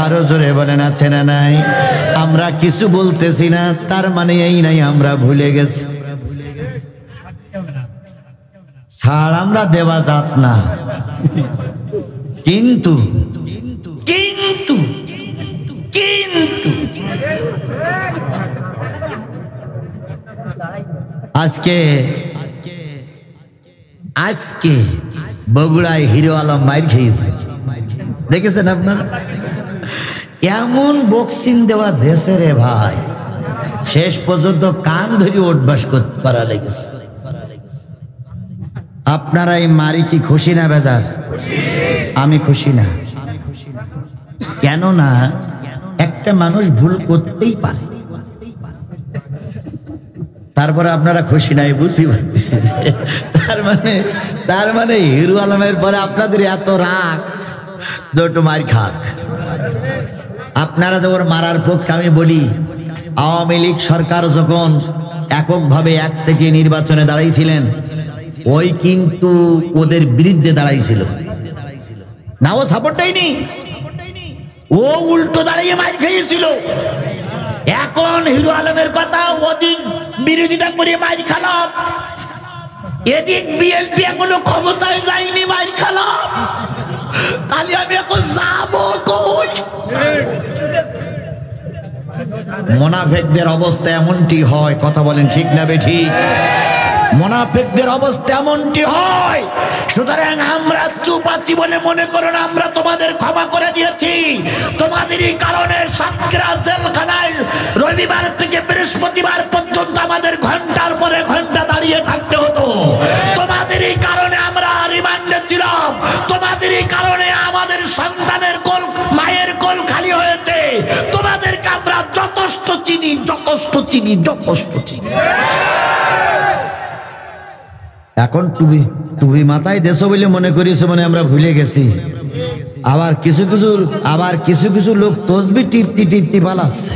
আরো জোরে বলেন আছে না নাই? আমরা কিছু বলতেছি না তার মানে এই নাই আমরা ভুলে গেছি। ছাড় আমরা দেওয়া যাত না, কিন্তু কিন্তু কিন্তু আজকে আজকে বগুড়ায় হিরো আলম মাইর খেয়েছে, দেখেছেন আপনারা? এমন বক্সিং দেওয়া দেশে রে ভাই, শেষ পর্যন্ত কান ধরে অভ্যাস করা লেগেছে। আপনারা এই মারি কি খুশি না বেজার? আমি খুশি না। কেন না, একটা মানুষ ভুল করতেই পারে, তারপরে আপনারা খুশি নাই, বুঝতে পারতেছি। তার মানে হিরো আলমের পরে আপনাদের এত রাগ, দুটো মার খাক। আপনারা যখন মারার পক্ষে, আমি বলি আওয়ামী লীগ সরকার যখন এককভাবে একচেটিয়া নির্বাচনে দাঁড়াইছিলেন, ওই কিন্তু ওদের বিরুদ্ধে দাঁড়াইছিল না, ও সাপোর্ট দেয়নি, ও উল্টো দাঁড়িয়ে মার খেয়েছিল। এখন হিরো আলমের কথা ওদিক বিরোধিতা করে মার খালাম, এদিক বিএনপি এখনো ক্ষমতায় যায়নি, মার খালাম, তাহলে আমি এখন যাবো কই? মুনাফিকদের অবস্থা এমনটি হয়। কথা বলেন ঠিক না বেঠিক? মুনাফিকদের অবস্থা এমনটি হয়। সুতরাং আমরা চুপ আছি বলে মনে করো না আমরা তোমাদের ক্ষমা করে দিয়েছি। তোমাদেরই কারণে সাতক্ষীরা জেলখানায় রবিবার থেকে বৃহস্পতিবার পর্যন্ত আমাদের ঘন্টার পরে ঘন্টা দাঁড়িয়ে থাকতে হতো। তোমাদেরই কারণে আমরা রিমান্ডে ছিলাম, তোমাদেরই কারণে আমাদের সন্তানের কোল, মায়ের কোল খালি হয়েছে। তোমাদেরকে আমরা যথেষ্ট চিনি, যথেষ্ট চিনি, যথেষ্ট চিনি। এখন টুপি মাথায় দেশ বলে মনে করিস, মানে আমরা ভুলে গেছি। আবার কিছু কিছু লোক তসবি টিপতি পালাচ্ছে।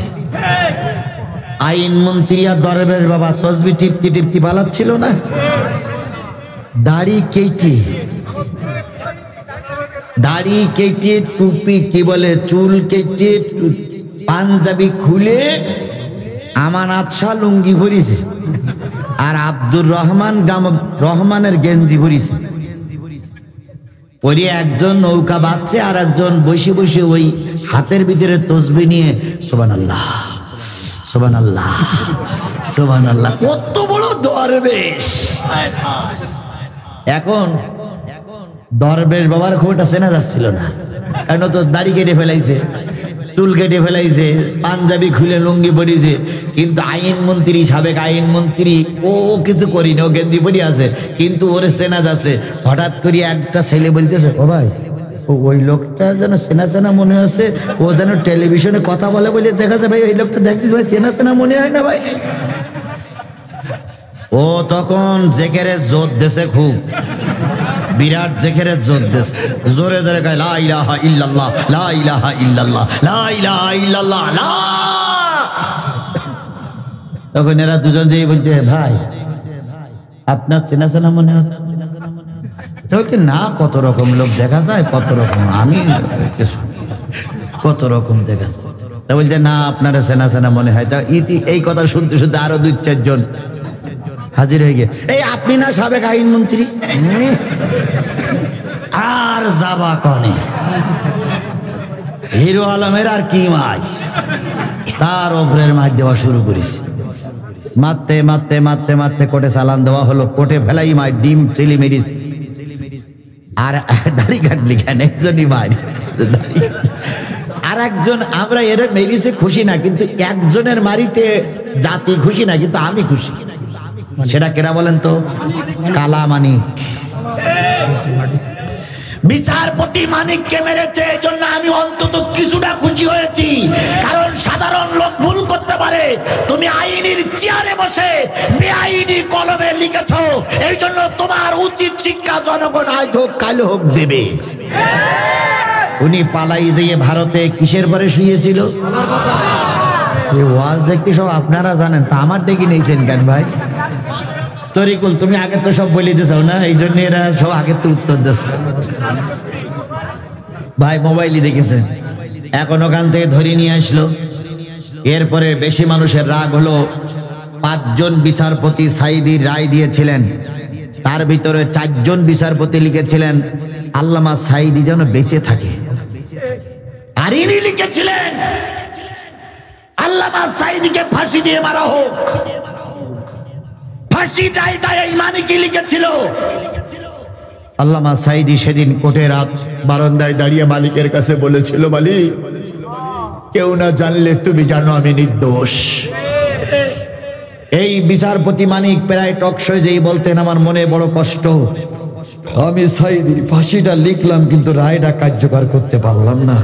আইনমন্ত্রী আর দরবেশ বাবা তসবি টিপতি পালাচ্ছিল না, দাড়ি কেটে টুপি কি বলে চুল কেটে পাঞ্জাবি খুলে আমানত শাহ লুঙ্গি ভরিছে আর আব্দুর রহমান রহমানের গেঞ্জি ভরিছে। পরে একজন নৌকা বাঁধছে আর একজন বসে বসে ওই হাতের ভিতরে তসবিহ নিয়ে সুবহানাল্লাহ সুবহানাল্লাহ সুবহানাল্লাহ। কত বড় দরবেশ! এখন দরবেশ বাবার খুব একটা চেনা যাচ্ছিল না, কেন তো দাড়ি কেটে ফেলাইছে, চুল কেটে ফেলাইছে, পাঞ্জাবি খুলে লুঙ্গি পরিছে, কিন্তু আইন মন্ত্রী, সাবেক আইন মন্ত্রী, ও কিছু করিনি, ও গেঞ্জি পরি আছে, কিন্তু ওরে চেনা যাচ্ছে। হঠাৎ করে একটা ছেলে বলতেছে, ও ভাই ওই লোকটা যেন চেনা চেনা মনে হচ্ছে, ও যেন টেলিভিশনে কথা বলে বলে দেখা যায়, ভাই ওই লোকটা দেখছিস ভাই, চেনা চেনা মনে হয় না ভাই। ও তখন জেকেরে জোর দেশে, খুব বিরাট জেকেরে জোর দেশ, জোরে জোরে গায় লা ইলাহা ইল্লাল্লাহ লা ইলাহা ইল্লাল্লাহ লা ইলাহা ইল্লাল্লাহ লা। তখন এরা দুজন যেই বলতে, ভাই আপনার চেনা চেনা মনে হচ্ছে। বলতে না, কত রকম লোক দেখা যায়, কত রকম, আমি কত রকম দেখা যায়। তা বলতে না, আপনারা চেনা চেনা মনে হয়। তা এই কথা শুনতে শুনতে আরো 2-4 জন হাজির হয়ে গিয়ে, এই আপনি না সাবেক আইন মন্ত্রী? আর যাবা কনে হিরো আলমের আর কি মাই, তার ওপরের মাছ দেওয়া শুরু করেছে। মারতে মারতে মারতে মারতে কোর্টে চালান দেওয়া হলো। কোর্টে ফেলাই মাই ডিম চেলি মেরিস। আর দাড়ি কাটলি কেন? একজনই মারি, আর একজন, আমরা এর মেরিসে খুশি না, কিন্তু একজনের মারিতে জাতি খুশি না, কিন্তু আমি খুশি। সেটা কেরা বলেন তো? কালা মানিক। বিচারপতি মানিককে মেরেছে, এই জন্য আমি অন্তত কিছুটা খুশি হয়েছি, কারণ সাধারণ লোক ভুল করতে পারে। তুমি আইনের চেয়ারে বসে বেআইনি কলমে লিখেছো, এই জন্য তোমার উচিত শিক্ষা জনগণ আজ হোক কাল হোক দেবে। উনি পালাই দিয়ে ভারতে কিসের পরে শুয়েছিল? ওয়াজ দেখতে সব আপনারা জানেন, তা আমার ডেকে নিয়েছেন কেন ভাই? তরিকুল, তুমি আগে তো সব বলে দিয়েছো না, এই জন্য এরা সব আগে তো উত্তর দিচ্ছে। ভাই মোবাইলই দেখেছেন, এখন ওখান থেকে ধরে নিয়ে আসলো। এরপরে বেশি মানুষের রাগ হলো। 5 জন বিচারপতি সাঈদীর রায় দিয়েছিলেন, তার ভিতরে 4 জন বিচারপতি লিখেছিলেন আল্লামা সাঈদী যেন বেঁচে থাকে। আর ইনি লিখেছিলেন আল্লামা সাঈদীকে ফাঁসি দিয়ে মারা হোক। ফাঁসি রায়টা এই মানিকই লিখেছিল। আল্লামা সাঈদী সেদিন কোর্টের বারান্দায় দাঁড়িয়ে মালিকের কাছে বলেছিল, মালিক কেউ না জানলে তুমি জানো আমি নির্দোষ। এই বিচারপতি মানিক প্রায় টকশোয় যেই বলতেন, আমার মনে বড় কষ্ট, আমি সাঈদীর ফাঁসিটা লিখলাম কিন্তু রায়টা কার্যকর করতে পারলাম না।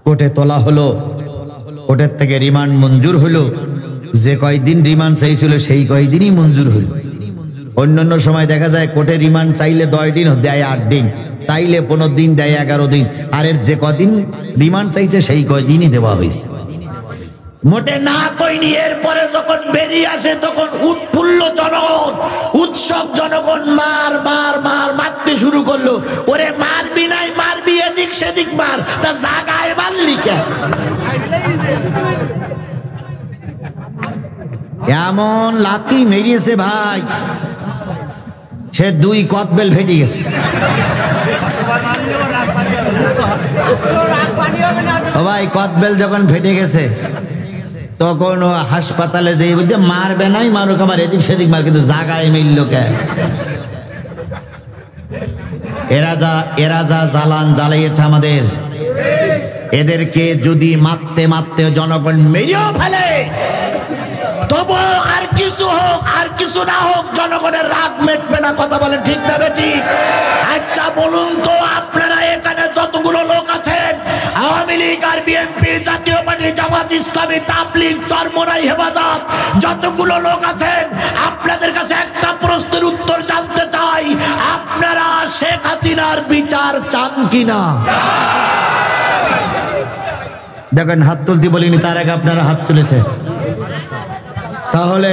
কোর্টে তোলা হলো, কোর্টের থেকে রিমান্ড মঞ্জুর হলো। যে কয়দিন রিমান্ড চাইছিল সেই কয়দিনই মঞ্জুর হলো। অন্যান্য সময় দেখা যায় কোর্টে রিমান্ড চাইলে 10 দিন দেয়, 8 দিন চাইলে 15 দিন দেয়, 11 দিন। আর এর যে কদিন রিমান্ড চাইছে সেই কয়দিনই দেওয়া হয়েছে। মোটে না কইনি। এরপরে যখন বেরিয়ে আসে তখন উৎফুল্ল জনগণ, উৎসব জনগণ মার মার মার মারতে শুরু করলো। ওরে মারবি নাই, মারবি এদিক সেদিক মার, তা জাগায় মারলি কেন? এমন লাথি মেরিয়েছে ভাই, সে 2 কদবেল ফেটে গেছে। ও ভাই, কদবেল যখন ফেটে গেছে তখন ও হাসপাতালে যেয়ে বলতে, মারবে নাই মারুক, আমার এদিক সেদিক মার, কিন্তু জাগায় মিলল কেন? এরা যা জ্বালান জ্বালিয়েছে আমাদের, এদেরকে যদি মারতে মারতে জনগণ মেরেও ফেলে, তবু আর কিছু হোক আর কিছু না হোক, জনগণের রাগ মেটবে না। কথা বলে ঠিক না বেটি? আচ্ছা বলুন তো, আপনারা এখানে যতগুলো লোক আছেন, আওয়ামী লীগ আর বিএনপি, জাতীয় পার্টি, জামাত ইসলামী, তাবলীগ, চরমোনাই, হেফাজত, যতগুলো লোক আছেন, আপনাদের কাছে একটা প্রশ্নের উত্তর জানতে চাই, আপনারা শেখ হাসিনার বিচার চান কিনা? দেখেন, হাত তুলতে বলিনি, তার আগে আপনারা হাত তুলেছে। তাহলে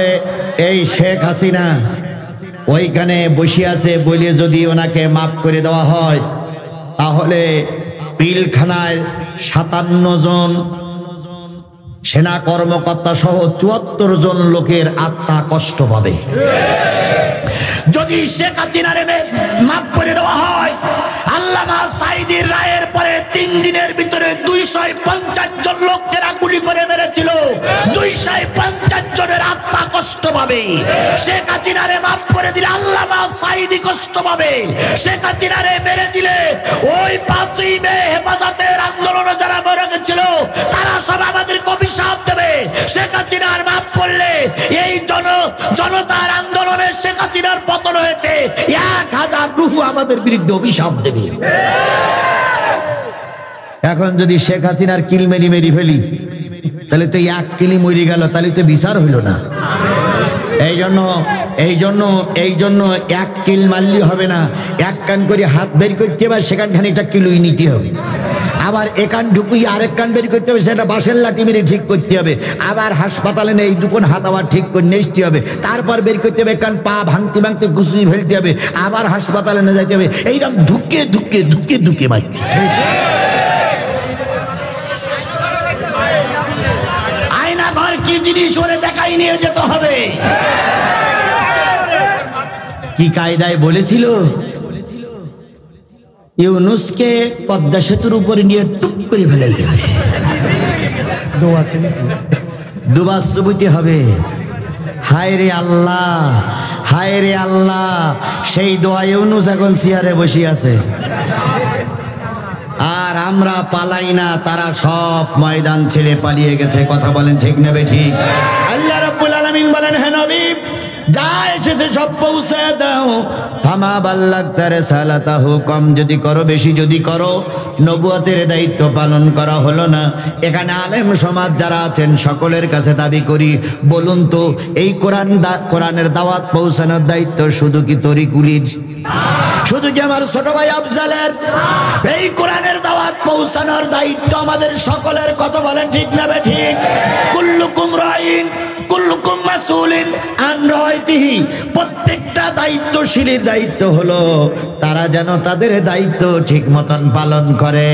এই শেখ হাসিনা ওইখানে বসে আছে বলে যদি ওনাকে মাফ করে দেওয়া হয়, তাহলে পিলখানায় 57 জন সেনা কর্মকর্তা সহ ৭৪ জন লোকের আত্মা কষ্ট পাবে। যদি শেখ হাসিনার মাফ করে দেওয়া হয়, আল্লামা সাঈদীর রায়ের পরে ৩ দিনের ভিতরে ২৫০ জন লোককে গুলি করে মেরেছিল, ২৫০ জনের আত্মা কষ্ট পাবে। শেখ হাসিনারে মাফ করে দিলে আল্লামা সাঈদী কষ্ট পাবে। শেখ হাসিনারে মেরে দিলে ওই ৫ই মে হেফাজতের আন্দোলনে যারা মরে গেছিল তারা সব আমাদেরকে অভিশাপ দেবে। শেখ হাসিনার মাফ করলে এই জনতার আন্দোলনে শেখ হাসিনার পতন হয়েছে, ১০০০ রূহ আমাদের বিরুদ্ধে অভিশাপ দেবে। এখন যদি শেখ হাসিনার কিল মেরি ফেলি, তাহলে তো ১ কিলি মরে গেল, তাহলে তো বিচার হইল না। এই জন্য ১ কিল মারলে হবে না, ১ কান করে হাত বের করতে হবে, সেখান খানিকটা কিলুই নিতে হবে। আবার একান ঢুকুই আরেক কান বের করতে হবে, সেটা বাঁশের লাঠি মেরে ঠিক করতে হবে। আবার হাসপাতালে এই দুকোন হাত আবার ঠিক করে নিয়ে আসতে হবে। তারপর বের করতে হবে, কান পা ভাঙতে গুছিয়ে ফেলতে হবে, আবার হাসপাতালে নিয়ে যাইতে হবে। এইরকম ধুকে মারতে। আয়না ঘর কি জিনিস ওরে দেখাই নিয়ে যেতে হবে। কি কায়দায় বলেছিল, ইউনুসকে পদ্মা সেতুর উপরে নিয়ে টুক করে ফেলে দেবে, দুবার চুবুতে হবে। হায় রে আল্লাহ, সেই দোয়া ইউনুস এখন চেয়ারে বসে আছে। আর আমরা পালাই না, তারা সব ময়দান ছেড়ে পালিয়ে গেছে। কথা বলেন ঠিক নেবে ঠিক? আল্লাহ রাব্বুল আলামিন বলেন, হে নবী যা এসেছে সব পৌঁছে দাও। ফামা বাল্লাগতা রিসালাতাহু, কম যদি করো বেশি যদি করো, নবুয়তের দায়িত্ব পালন করা হলো না। এখানে আলেম সমাজ যারা আছেন সকলের কাছে দাবি করি, বলুন তো এই কোরআনের দাওয়াত পৌঁছানোর দায়িত্ব শুধু কি তরিকুলির? শুধু কি আমার ছোট ভাই আফজালের? এই কোরআনের দাওয়াত পৌঁছানোর দায়িত্ব আমাদের সকলের। কথা বলেন ঠিক না ঠিক? কুল্লুকুম রাইন কুল্লুকুম মাসউলিন আন রাইতিহি। প্রত্যেকটা দায়িত্বশীলের দায়িত্ব হলো তারা যেন তাদের দায়িত্ব ঠিক মতন পালন করে।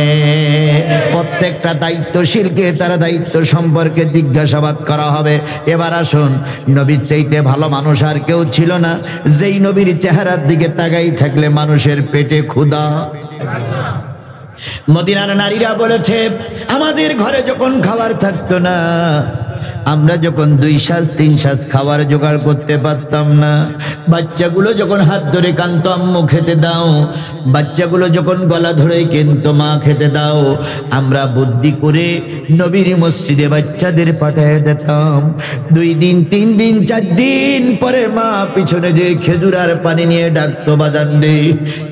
প্রত্যেকটা দায়িত্বশীলকে তারা দায়িত্ব সম্পর্কে জিজ্ঞাসাবাদ করা হবে। এবার আসুন, নবীর চাইতে ভালো মানুষ আর কেউ ছিল না, যেই নবীর চেহারার দিকে তাকাই থাকলে মানুষের পেটে ক্ষুধা। মদিনার নারীরা বলেছে, আমাদের ঘরে যখন খাবার থাকতো না, আমরা যখন 2 শ্বাস 3 শ্বাস খাবার জোগাড় করতে পারতাম না, বাচ্চাগুলো যখন হাত ধরে কাঁদতো আম্মু খেতে দাও, বাচ্চাগুলো যখন গলা ধরে কিনতো মা খেতে দাও, আমরা বুদ্ধি করে নবীর মসজিদে বাচ্চাদের পাঠিয়ে দিতাম। 2 দিন 3 দিন 4 দিন পরে মা পিছনে যে খেজুর আর পানি নিয়ে ডাকতো, বাজান রে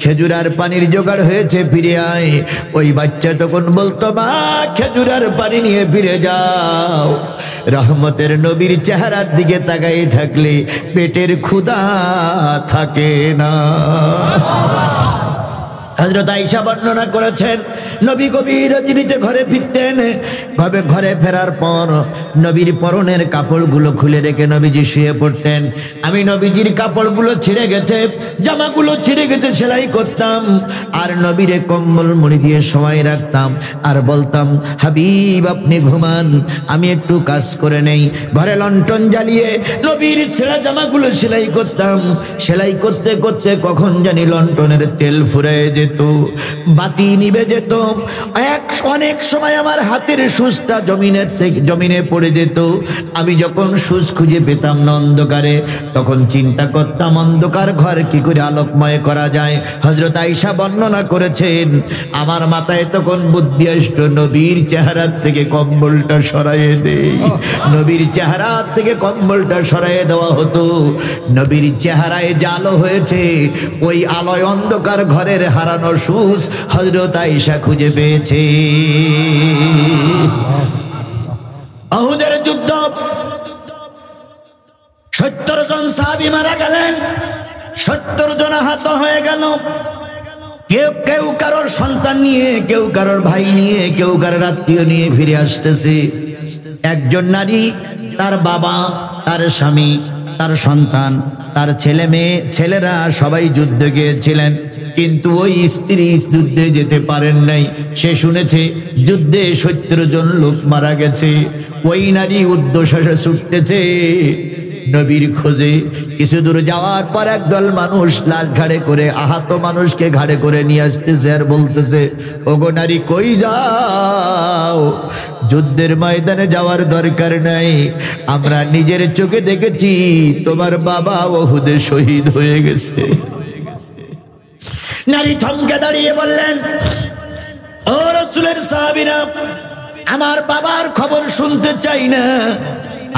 খেজুর আর পানির জোগাড় হয়েছে ফিরে আয়। ওই বাচ্চা তখন বলতো, মা খেজুর আর পানি নিয়ে ফিরে যাও। রহমতের নবীর চেহারার দিকে তাকাই থাকলে পেটের ক্ষুধা থাকে না। হযরত আয়েশা বর্ণনা করেছেন, নবী গভীর রজনীতে ঘরে ফিরতেন। ঘরে ফেরার পর নবীর পরনের কাপড়গুলো খুলে রেখে নবীজি শুয়ে পড়তেন। আমি নবীজির কাপড়গুলো ছিঁড়ে গেছে, জামাগুলো ছিঁড়ে গেছে সেলাই করতাম, আর নবীরে কম্বল মুড়ি দিয়ে সময় রাখতাম, আর বলতাম, হাবিব আপনি ঘুমান, আমি একটু কাজ করে নেই। ঘরে লণ্ঠন জ্বালিয়ে নবীর ছেঁড়া জামাগুলো সেলাই করতাম। সেলাই করতে করতে কখন জানি লণ্ঠনের তেল ফুরিয়ে যেত, বাতি নিভে যেত। অনেক সময় আমার হাতের সুচটা জমিনে পড়ে যেত। আমি যখন সুচ খুঁজে পেতাম না অন্ধকারে, তখন চিন্তা করতাম অন্ধকার ঘর কি করে আলোকময় করা যায়। হযরত আয়েশা বর্ণনা করেছেন, আমার মাথায় তখন বুদ্ধি আসতো, নবীর চেহারার থেকে কম্বলটা সরাইয়ে দেই। নবীর চেহারার থেকে কম্বলটা সরাইয়ে দেওয়া হতো। নবীর চেহারায় যে আলো হয়েছে, ওই আলোয় অন্ধকার ঘরের হারানো সুচ হযরত আয়েশা খুঁজে পেয়েছে। উহুদের যুদ্ধ, 70 জন সাহাবী মারা গেলেন, 70 জন আহত হয়ে গেল। কেউ কারোর সন্তান নিয়ে, কেউ কারোর ভাই নিয়ে, কেউ কারোর আত্মীয় নিয়ে ফিরে আসতেছে। একজন নারী, তার বাবা, তার স্বামী, তার সন্তান তার ছেলে মেয়ে ছেলেরা সবাই যুদ্ধে গিয়েছিলেন, কিন্তু ওই স্ত্রী যুদ্ধে যেতে পারেন নাই। সে শুনেছে যুদ্ধে 70 জন লোক মারা গেছে। ওই নারী উদ্দেশ্যে ছুটতেছে নবীর খোঁজে। কিছু দূর যাওয়ার পর একদল মানুষ লাশ ঘাড়ে করে, আহত মানুষকে ঘাড়ে করে নিয়ে আসতেছে আর বলতেছে, ওগো নারী কই যাও? যুদ্ধের ময়দানে যাওয়ার দরকার নাই, আমরা নিজের চোখে দেখেছি তোমার বাবা উহুদে শহীদ হয়ে গেছে। নারী থমকে দাঁড়িয়ে বললেন, ও রাসূলের সাহাবীরা, আমার বাবার খবর শুনতে চাই না।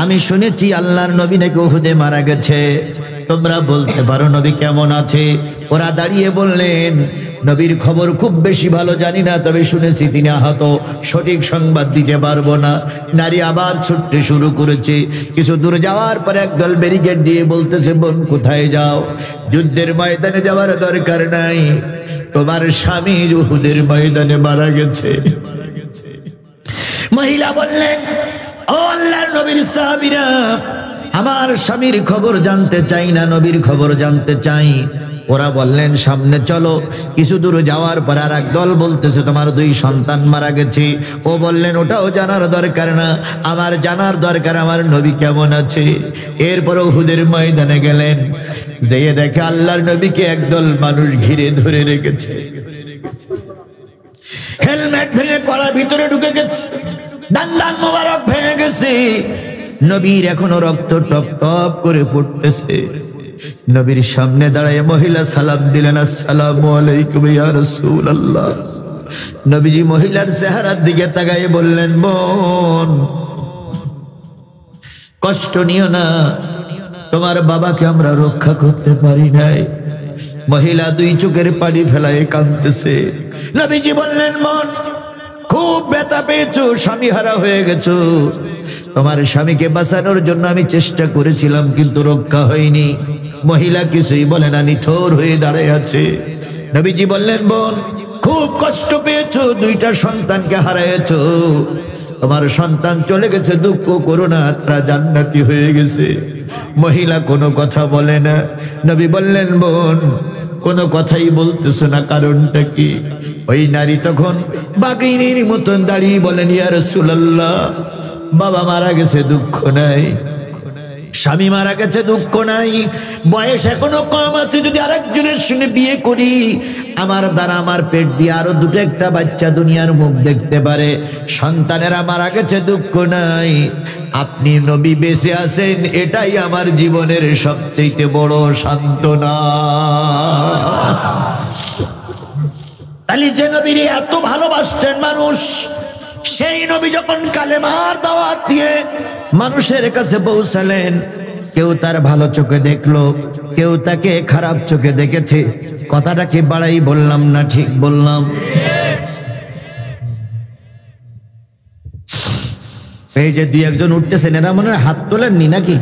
আমি শুনেছি আল্লাহর নবী নাকি উহুদে মারা গেছে, তোমরা বলতে পারো নবী কেমন আছে? ওরা দাঁড়িয়ে বললেন, নবীর খবর খুব বেশি ভালো জানি না, তবে শুনেছি তিনি আহত, সঠিক সংবাদ দিতে পারবো না। নারী আবার ছুটতে শুরু করেছে। কিছু দূর যাওয়ার পর একদল ব্যারিকেড দিয়ে বলতেছে, বোন কোথায় যাও? যুদ্ধের ময়দানে যাওয়ার দরকার নাই, তোমার স্বামী উহুদের ময়দানে মারা গেছে। মহিলা বললেন, ও আল্লাহর নবীর সাহাবীরা, আমার স্বামীর খবর জানতে চাই না, নবীর খবর জানতে চাই। ওরা বললেন, সামনে চলো। কিছু দূর যাওয়ার পর আর এক দল বলতেছে, তোমার 2 সন্তান মারা গেছে। ও বললেন, ওটাও জানার দরকার না, আমার জানার দরকার আমার নবী কেমন আছে। এরপর উহুদের ময়দানে গেলেন, যেয়ে দেখে আল্লাহর নবীকে একদল মানুষ ঘিরে ধরে রেখেছে। হেলমেট ভেঙে কড়া ভিতরে ঢুকে গেছে, দান মোবারক ভেঙে গেছে, নবীর এখনো রক্ত টপ টপ করে পড়তেছে। নবীর সামনে দাঁড়ায় মহিলা সালাম দিলেন, আসসালামু আলাইকুম ইয়া রাসূলুল্লাহ। নবীজি মহিলার চেহারার দিকে তাকায়ে বললেন, বোন কষ্ট নিও না, তোমার বাবাকে আমরা রক্ষা করতে পারি নাই। মহিলা 2 চোখের পানি ফেলায় কাঁদতেছে। নবীজি বললেন, বোন খুব ব্যথা পেয়েছো, স্বামী হারা হয়ে গেছো। তোমার স্বামীকে বাঁচানোর জন্য আমি চেষ্টা করেছিলাম, কিন্তু রক্ষা হয়নি। মহিলা কিছুই বলে না, নিথর হয়ে দাঁড়ায় আছে। নবীজি বললেন, বোন খুব কষ্ট পেয়েছো, 2টা সন্তানকে হারাইছো। তোমার সন্তান চলে গেছে, দুঃখ করো না, তারা জান্নাতি হয়ে গেছে। মহিলা কোনো কথা বলে না। নবী বললেন, বোন কোনো কথাই বলতেছো না, কারণটা কি? ওই নারী তখন বাঘিনীর মতন দাঁড়িয়ে বলেন, ইয়া রাসূলুল্লাহ, বাবা মারা গেছে, দুঃখ নাই। স্বামী মারা গেছে, দুঃখ নাই। বয়স এখনো কম আছে, যদি আরেকজনের সঙ্গে বিয়ে করি, আমার দ্বারা আমার পেট দিয়ে আরো 2টা বাচ্চা দুনিয়ার মুখ দেখতে পারে। সন্তানেরা মারা গেছে, দুঃখ নাই। আপনি নবী বেঁচে আছেন, এটাই আমার জীবনের সবচেয়ে বড় সান্ত্বনা। তাহলে যে নবীর এত ভালোবাসতেন মানুষ, সেই নবী যখন কালেমার দাওয়াত দিয়ে মানুষের কাছে পৌঁছালেন, কেউ তার ভালো চোখে দেখলো, কেউ তাকে খারাপ চোখে দেখেছে। কথাটা কি বাড়াই বললাম না ঠিক বললাম? এই যে 2-1 উঠতেছেন, এরা মনে হয় হাত তোলেননি নাকি?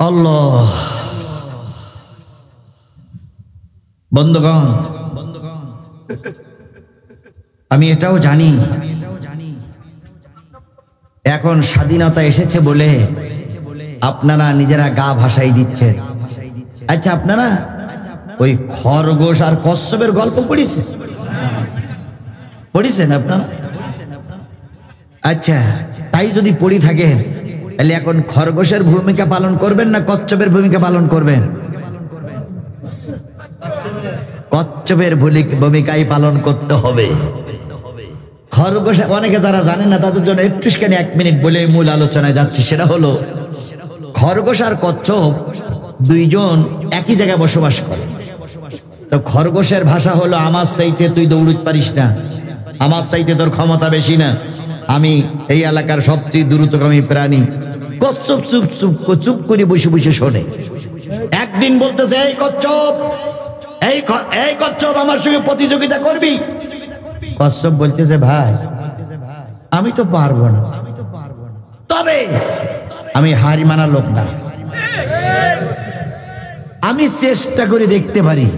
আল্লাহ, বন্ধুগণ, আমি এটাও জানি এখন স্বাধীনতা এসেছে বলে আপনারা নিজেরা গা ভাসাই দিচ্ছেন। আচ্ছা, আপনারা ওই খরগোশ আর কচ্ছপের গল্প পড়েছেন আপনারা? আচ্ছা, তাই যদি পড়ি থাকেন, তাহলে এখন খরগোশের ভূমিকা পালন করবেন না কচ্ছপের ভূমিকা পালন করবেন? কচ্ছপের ভূমিকাই পালন করতে হবে। খরগোশ অনেকে যারা জানেন না, তাদের জন্য একটুখানি 1 মিনিট বলে মূল আলোচনায় যাচ্ছি। সেটা হলো, খরগোশ আর কচ্ছপ 2জন একই জায়গায় বসবাস করে। তো খরগোশের ভাষা হলো, আমার চাইতে তুই দৌড়তে পারিস না, আমার চাইতে তোর ক্ষমতা বেশি না, আমি এই এলাকার সবচেয়ে দ্রুতগামী প্রাণী। কচ্ছপ চুপ করে বসে বসে শোনে। একদিন বলতেছে, এই কচ্ছপ, এই কচ্ছপ, আমার সঙ্গে প্রতিযোগিতা করবি? কচ্ছপ বলতেছে, ভাই আমি তো পারবো না, তবে আমি হারি মানার লোক না, আমি চেষ্টা করে দেখতে পারি।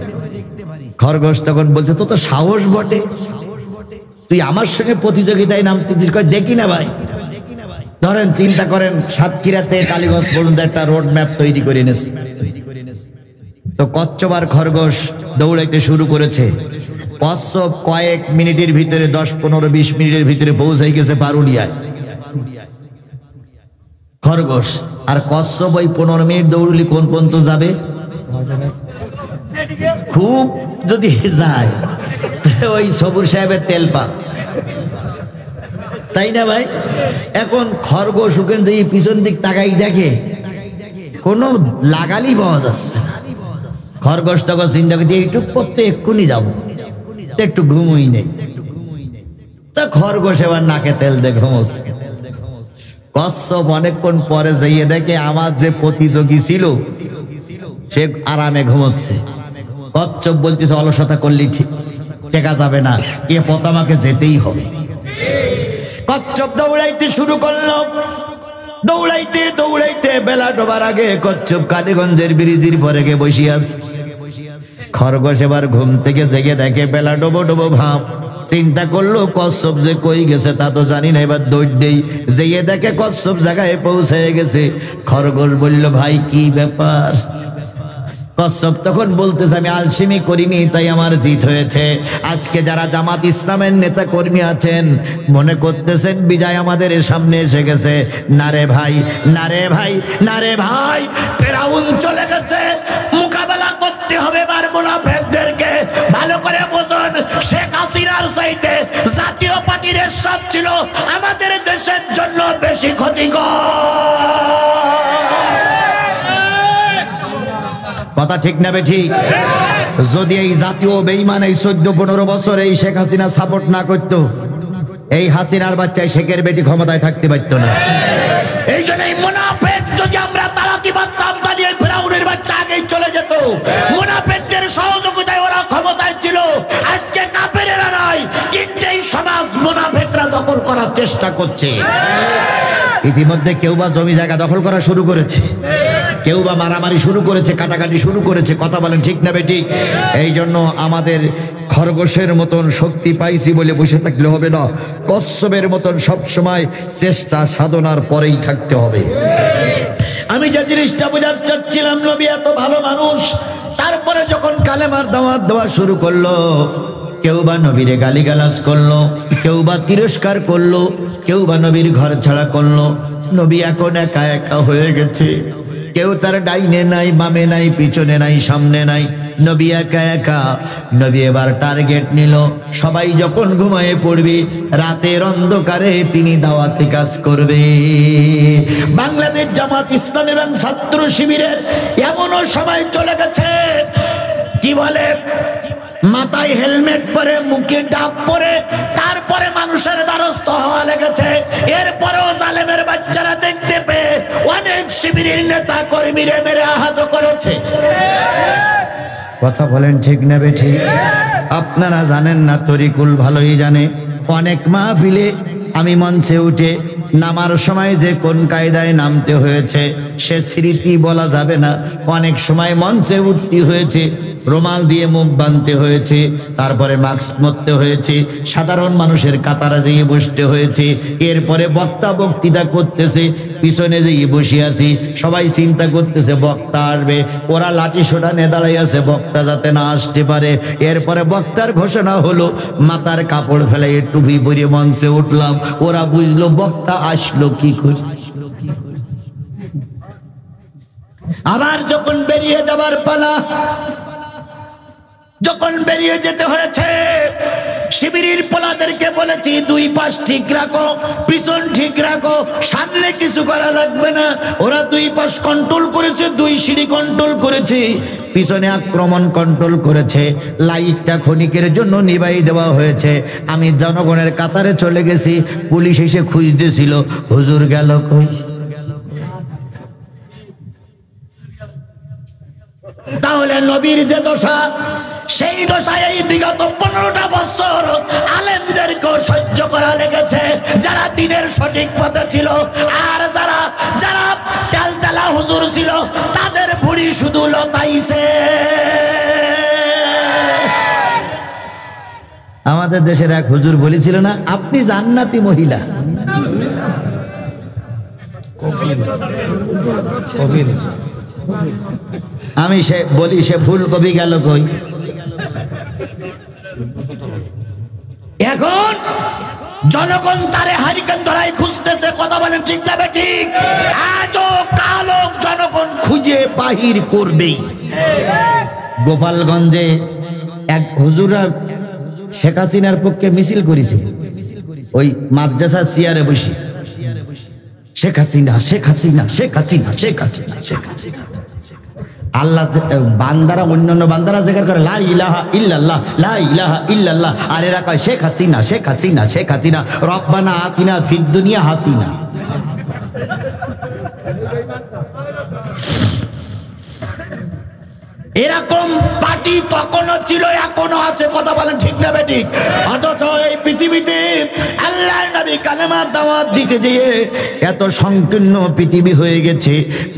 খরগোশ তখন বলতে, তো তো সাহস বটে, তুই আমার সঙ্গে প্রতিযোগিতায় নামতেছিস? দেখি না ভাই, ধরেন চিন্তা করেন, সাতক্ষীরাতে কালীগঞ্জ পর্যন্ত একটা রোড ম্যাপ তৈরি করে এনেছে, তো কচ্ছপ আর খরগোশ দৌড়াইতে শুরু করেছে। কচ্ছপ কয়েক মিনিটের ভিতরে 10-15-20 মিনিটের ভিতরে পৌঁছাই গেছে পারুলিয়ায়। খরগোশ আর কচ্ছপ ওই 15 মিনিট দৌড়লি কোন পর্যন্ত যাবে? খুব যদি যায় ওই সবুর সাহেবের তেল পা, তাই না ভাই? এখন খরগোশ ওখান থেকে পিছন দিক তাকাই দেখে কোনো লাগালি পাওয়া যাচ্ছে না। খরগোশ তখন চিন্তা করতে এইটুক পড়তে এক্ষুনি যাবো, একটু ঘুমই নেই। তা খরগোশ এবার নাকে তেল দিয়ে ঘুমোচ্ছে। কচ্ছপ অনেকক্ষণ পরে যাইয়ে দেখে আমার যে প্রতিযোগী ছিল সে আরামে ঘুমোচ্ছে। কচ্ছপ বলতেছে অলসতা করলি ঠিক টেকা যাবে না, এ পথ আমাকে যেতেই হবে। কচ্ছপ দৌড়াইতে শুরু করলো। দৌড়াইতে দৌড়াইতে বেলা ডোবার আগে কচ্ছপ কালীগঞ্জের ব্রিজের পরে গিয়ে বসে আছে। খরগোশ এবার ঘুম থেকে জেগে দেখে বেলা ডোবো ডোবো ভাব। চিন্তা করলো কচ্ছপ যে কই গেছে তা তো জানি না, এবার দৌড় দেই। যেয়ে দেখে কচ্ছপ জায়গায় পৌঁছে গেছে। খরগোশ বলল, ভাই কি ব্যাপার? কচ্ছপ তখন বলতেছে, আমি আলসেমি করিনি তাই আমার জিত হয়েছে। আজকে যারা জামাত ইসলামের নেতা কর্মী আছেন মনে করতেছেন বিজয় আমাদের সামনে এসে গেছে। না রে ভাই, না রে ভাই, না রে ভাই, ফেরাউন চলে গেছে। মোকাবেলা করতে হবে এবার মুনাফিকদেরকে। ভালো করে বুঝুন, শেখ হাসিনার চাইতে জাতীয় পার্টির এরশাদ ছিল আমাদের দেশের জন্য বেশি ক্ষতিকর। কথা ঠিক না বেঠিক? যদি এই জাতীয় বেঈমান এই 14-15 বছর এই শেখ হাসিনা সাপোর্ট না করতো, এই হাসিনার বাচ্চায় শেখের বেটি ক্ষমতায় থাকতে পারত না। এই জন্য মুনাফিক যদি আমরা তাড়াতে পারতাম তাহলে ফেরাউনের বাচ্চা আগেই চলে যেত। মুনাফিকদের সহযোগিতায় ওরা ক্ষমতায় ছিল। আজকে কাফেরেরা নাই, কিন্তু এই সমাজ মুনাফিকরা দখল করার চেষ্টা করছে। ইতিমধ্যে কেউ বা জমি জায়গা দখল করা শুরু করেছে, কেউ বা মারামারি শুরু করেছে, কাটাকাটি শুরু করেছে। কথা বলেন ঠিক না বেঠিক? এই জন্য আমাদের খরগোশের মতন শক্তি পাইছি বলে বসে থাকলে হবে না। কচ্ছপের মতন সবসময় চেষ্টা সাধনার পরেই থাকতে হবে। আমি যে জিনিসটা বোঝাতে চাচ্ছিলাম, নবী এত ভালো মানুষ, তারপরে যখন কালেমার দাওয়াত দেওয়া শুরু করলো, কেউ বা নবীরে গালিগালাজ করলো, কেউ বা তিরস্কার করলো, কেউ বা নবীর ঘর ছাড়া করলো। নবী এখন একা একা হয়ে গেছে। কেউ তার ডাইনে নাই, বামে নাই, পিছনে নাই, সামনে নাই, নবী একা একা। নবী এবার টার্গেট নিল, সবাই যখন ঘুমায়ে পড়বে রাতের অন্ধকারে তিনি দাওয়াতি কাজ করবে। বাংলাদেশ জামাত ইসলাম এবং ছাত্র শিবিরের এমনও সময় চলে গেছে, কি বলে, মাথায় হেলমেট পরে, মুখে ডাব পরে, তারপরে মানুষের দ্বারস্থ হওয়া লেগেছে। এরপরেও জালেমের বাচ্চারা দেখতে পেয়ে অনেক শিবিরের নেতা কর্মীরা মেরে আহত করেছে। কথা বলেন ঠিক না বেঠিক? আপনারা জানেন না, তরিকুল ভালোই জানে। অনেক মাহফিলে আমি মঞ্চে উঠে নামার সময় যে কোন কায়দায় নামতে হয়েছে সে স্মৃতি বলা যাবে না। অনেক সময় মঞ্চে উঠতে হয়েছে, রুমাল দিয়ে মুখ বাঁধতে হয়েছে, তারপরে মাস্ক পরতে হয়েছে, সাধারণ মানুষের কাতারে যেয়ে বসতে হয়েছে। এরপরে বক্তা বক্তৃতা করতেছে, পিছনে যেয়ে বসে আছি, সবাই চিন্তা করতেছে বক্তা আসবে, ওরা লাঠি সোটা নিয়ে দাঁড়াই আছে বক্তা যাতে না আসতে পারে। এরপরে বক্তার ঘোষণা হলো, মাথার কাপড় ফেলে টুপি পরে মঞ্চে উঠলাম। ওরা বুঝলো বক্তা আসলো কি করে। আবার যখন বেরিয়ে যাবার পালা, যখন বেরিয়ে যেতে হয়েছে, শিবিরের পোলাদেরকে বলেছি দুই পাশ ঠিক রাখো, পিছন ঠিক রাখো, সামনে কিছু করা লাগবে না। ওরা দুই পাশ কন্ট্রোল করেছে, দুই সিঁড়ি কন্ট্রোল করেছে, পিছনে আক্রমণ কন্ট্রোল করেছে। লাইটটা ক্ষণিকের জন্য নিভাই দেওয়া হয়েছে। আমি জনগণের কাতারে চলে গেছি, পুলিশ এসে খুঁজতেছিল, হুজুর গেল কই? তাহলে নবীর যে দশা, সেই দশায় এই বিগত 15টা বছর আলেমদেরকেও সহ্য করা লেগেছে, যারা দিনের সঠিক পথে ছিল। আর যারা যারা তেলতেলা হুজুর ছিল তাদের ভুঁড়ি শুধু লতাইছে। আমাদের দেশের এক হুজুর বলেছিল না, আপনি জান্নাতি মহিলা। আমি সে বলি সে ফুলকপি গেল কই? এখন জনগণ তারে হারিকেন ধরাই খুঁজতেছে, কথা বলেন ঠিক না বেঠিক? আজও কালো জনগণ খুঁজে বাহির করবেই। গোপালগঞ্জে এক হুজুরা শেখ হাসিনার পক্ষে মিছিল করেছে, ওই মাদ্রাসা চেয়ারে বসে শেখ হাসিনা শেখ হাসিনা শেখ হাসিনা শেখ হাসিনা শেখ হাসিনা। আল্লাহ বান্দারা অন্যান্য বান্দারা জিকির করে লা ইলাহা ইল্লাল্লাহ লা ইলাহা ইল্লাল্লাহ, আর এরা কয় শেখ হাসিনা শেখ হাসিনা শেখ হাসিনা, রব্বানা আতিনা ফিদ দুনিয়া হাসিনা। এরকম পার্টি তখনও ছিল, এখনো আছে, কথা বলেন ঠিক না বেঠিক? অথচ এই পৃথিবীতে আল্লাহর নবী কালেমার দাওয়াত দিতে যেয়ে এত সংকীর্ণ পৃথিবী হয়ে গেছে।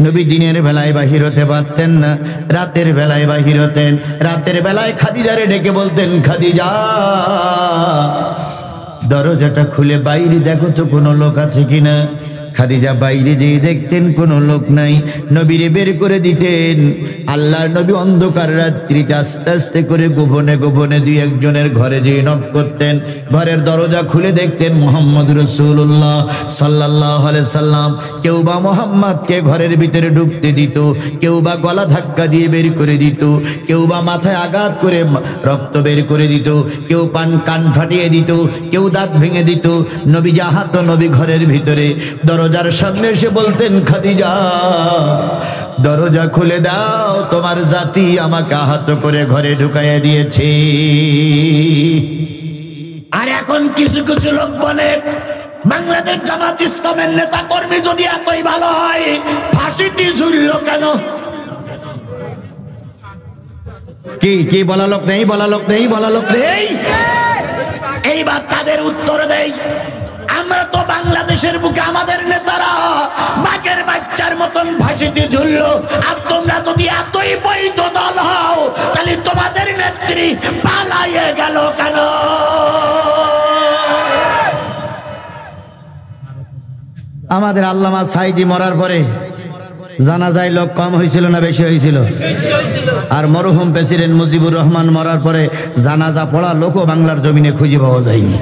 নবী দিনের বেলায় বাহির হতে পারতেন না, রাতের বেলায় বাহির হতেন। রাতের বেলায় খাদিজারে ডেকে বলতেন, খাদিজা দরজাটা খুলে বাইরে দেখো তো কোনো লোক আছে কিনা। খাদিজা বাইরে যেয়ে দেখতেন কোনো লোক নাই, নবীরে বের করে দিতেন। আল্লাহর নবী অন্ধকার রাত্রিতে আস্তে আস্তে করে গোপনে গোপনে দুই একজনের ঘরে যেয়ে নক করতেন। ঘরের দরজা খুলে দেখতেন মুহাম্মদ রাসূলুল্লাহ সাল্লাল্লাহু আলাইহি সাল্লাম। কেউ বা মুহাম্মদকে ঘরের ভিতরে ঢুকতে দিত, কেউ বা গলা ধাক্কা দিয়ে বের করে দিত, কেউ বা মাথায় আঘাত করে রক্ত বের করে দিত, কেউ কান ফাটিয়ে দিত, কেউ দাঁত ভেঙে দিত। নবী জাহাত নবী ঘরের ভিতরে দরজার সামনে এসে বলতেন, খাদিজা দরজা খুলে দাও, তোমার জাতি আমাকে আহত করে ঘরে ঢুকাইয়া দিয়েছে। আর এখন কিছু কিছু লোক বলে বাংলাদেশ জামাত ইসলামের নেতা কর্মী যদি এতই ভালো হয় ফাঁসিটি ঝুলল কেন? কি কি বলা লোক নেই, বলা লোক নেই, বলা লোক নেই। এইবার তাদের উত্তর দেই, আমরা তো বাংলাদেশের বুকে আমাদের নেতারা বাঘের বাচ্চার মতন ফাঁসিতে ঝুললো, আর তোমরা যদি এতই বৈধ দল হও তাহলে তোমাদের নেত্রী পালাইয়ে গেল কেন? আমাদের আল্লামা সাইদি মরার পরে জানাজায় লোক কম হয়েছিল না বেশি হয়েছিল? আর মরহুম প্রেসিডেন্ট মুজিবুর রহমান মরার পরে জানাজা পড়া লোকও বাংলার জমিনে খুঁজে পাওয়া যায়নি।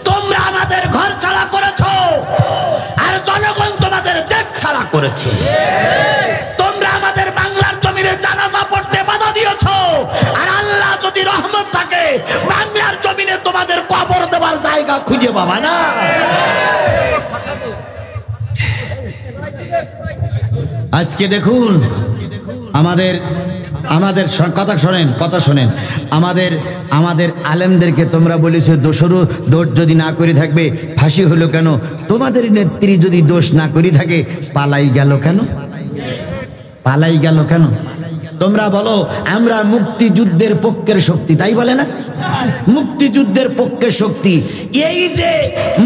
তোমরা আমাদের ঘর ছাড়া করেছো, আর জনগণ তোমাদের দেশ ছাড়া করেছে। তোমরা আমাদের বাংলার জমিনে জানাজা পড়তে বাধা দিয়েছো, আর আল্লাহ যদি রহমত থাকে বাংলার জমিনে তোমাদের কবর দেওয়ার জায়গা খুঁজে পাবা না। আজকে দেখুন আমাদের কথা শোনেন, আমাদের আলেমদেরকে তোমরা বলেছো দোষরও দোষ যদি না করে থাকবে ফাঁসি হলো কেন? তোমাদের নেত্রী যদি দোষ না করে থাকে পালাই গেল কেন? পালাই গেল কেন? তোমরা বলো আমরা মুক্তিযুদ্ধের পক্ষের শক্তি, তাই বলে না? মুক্তিযুদ্ধের পক্ষের শক্তি। এই যে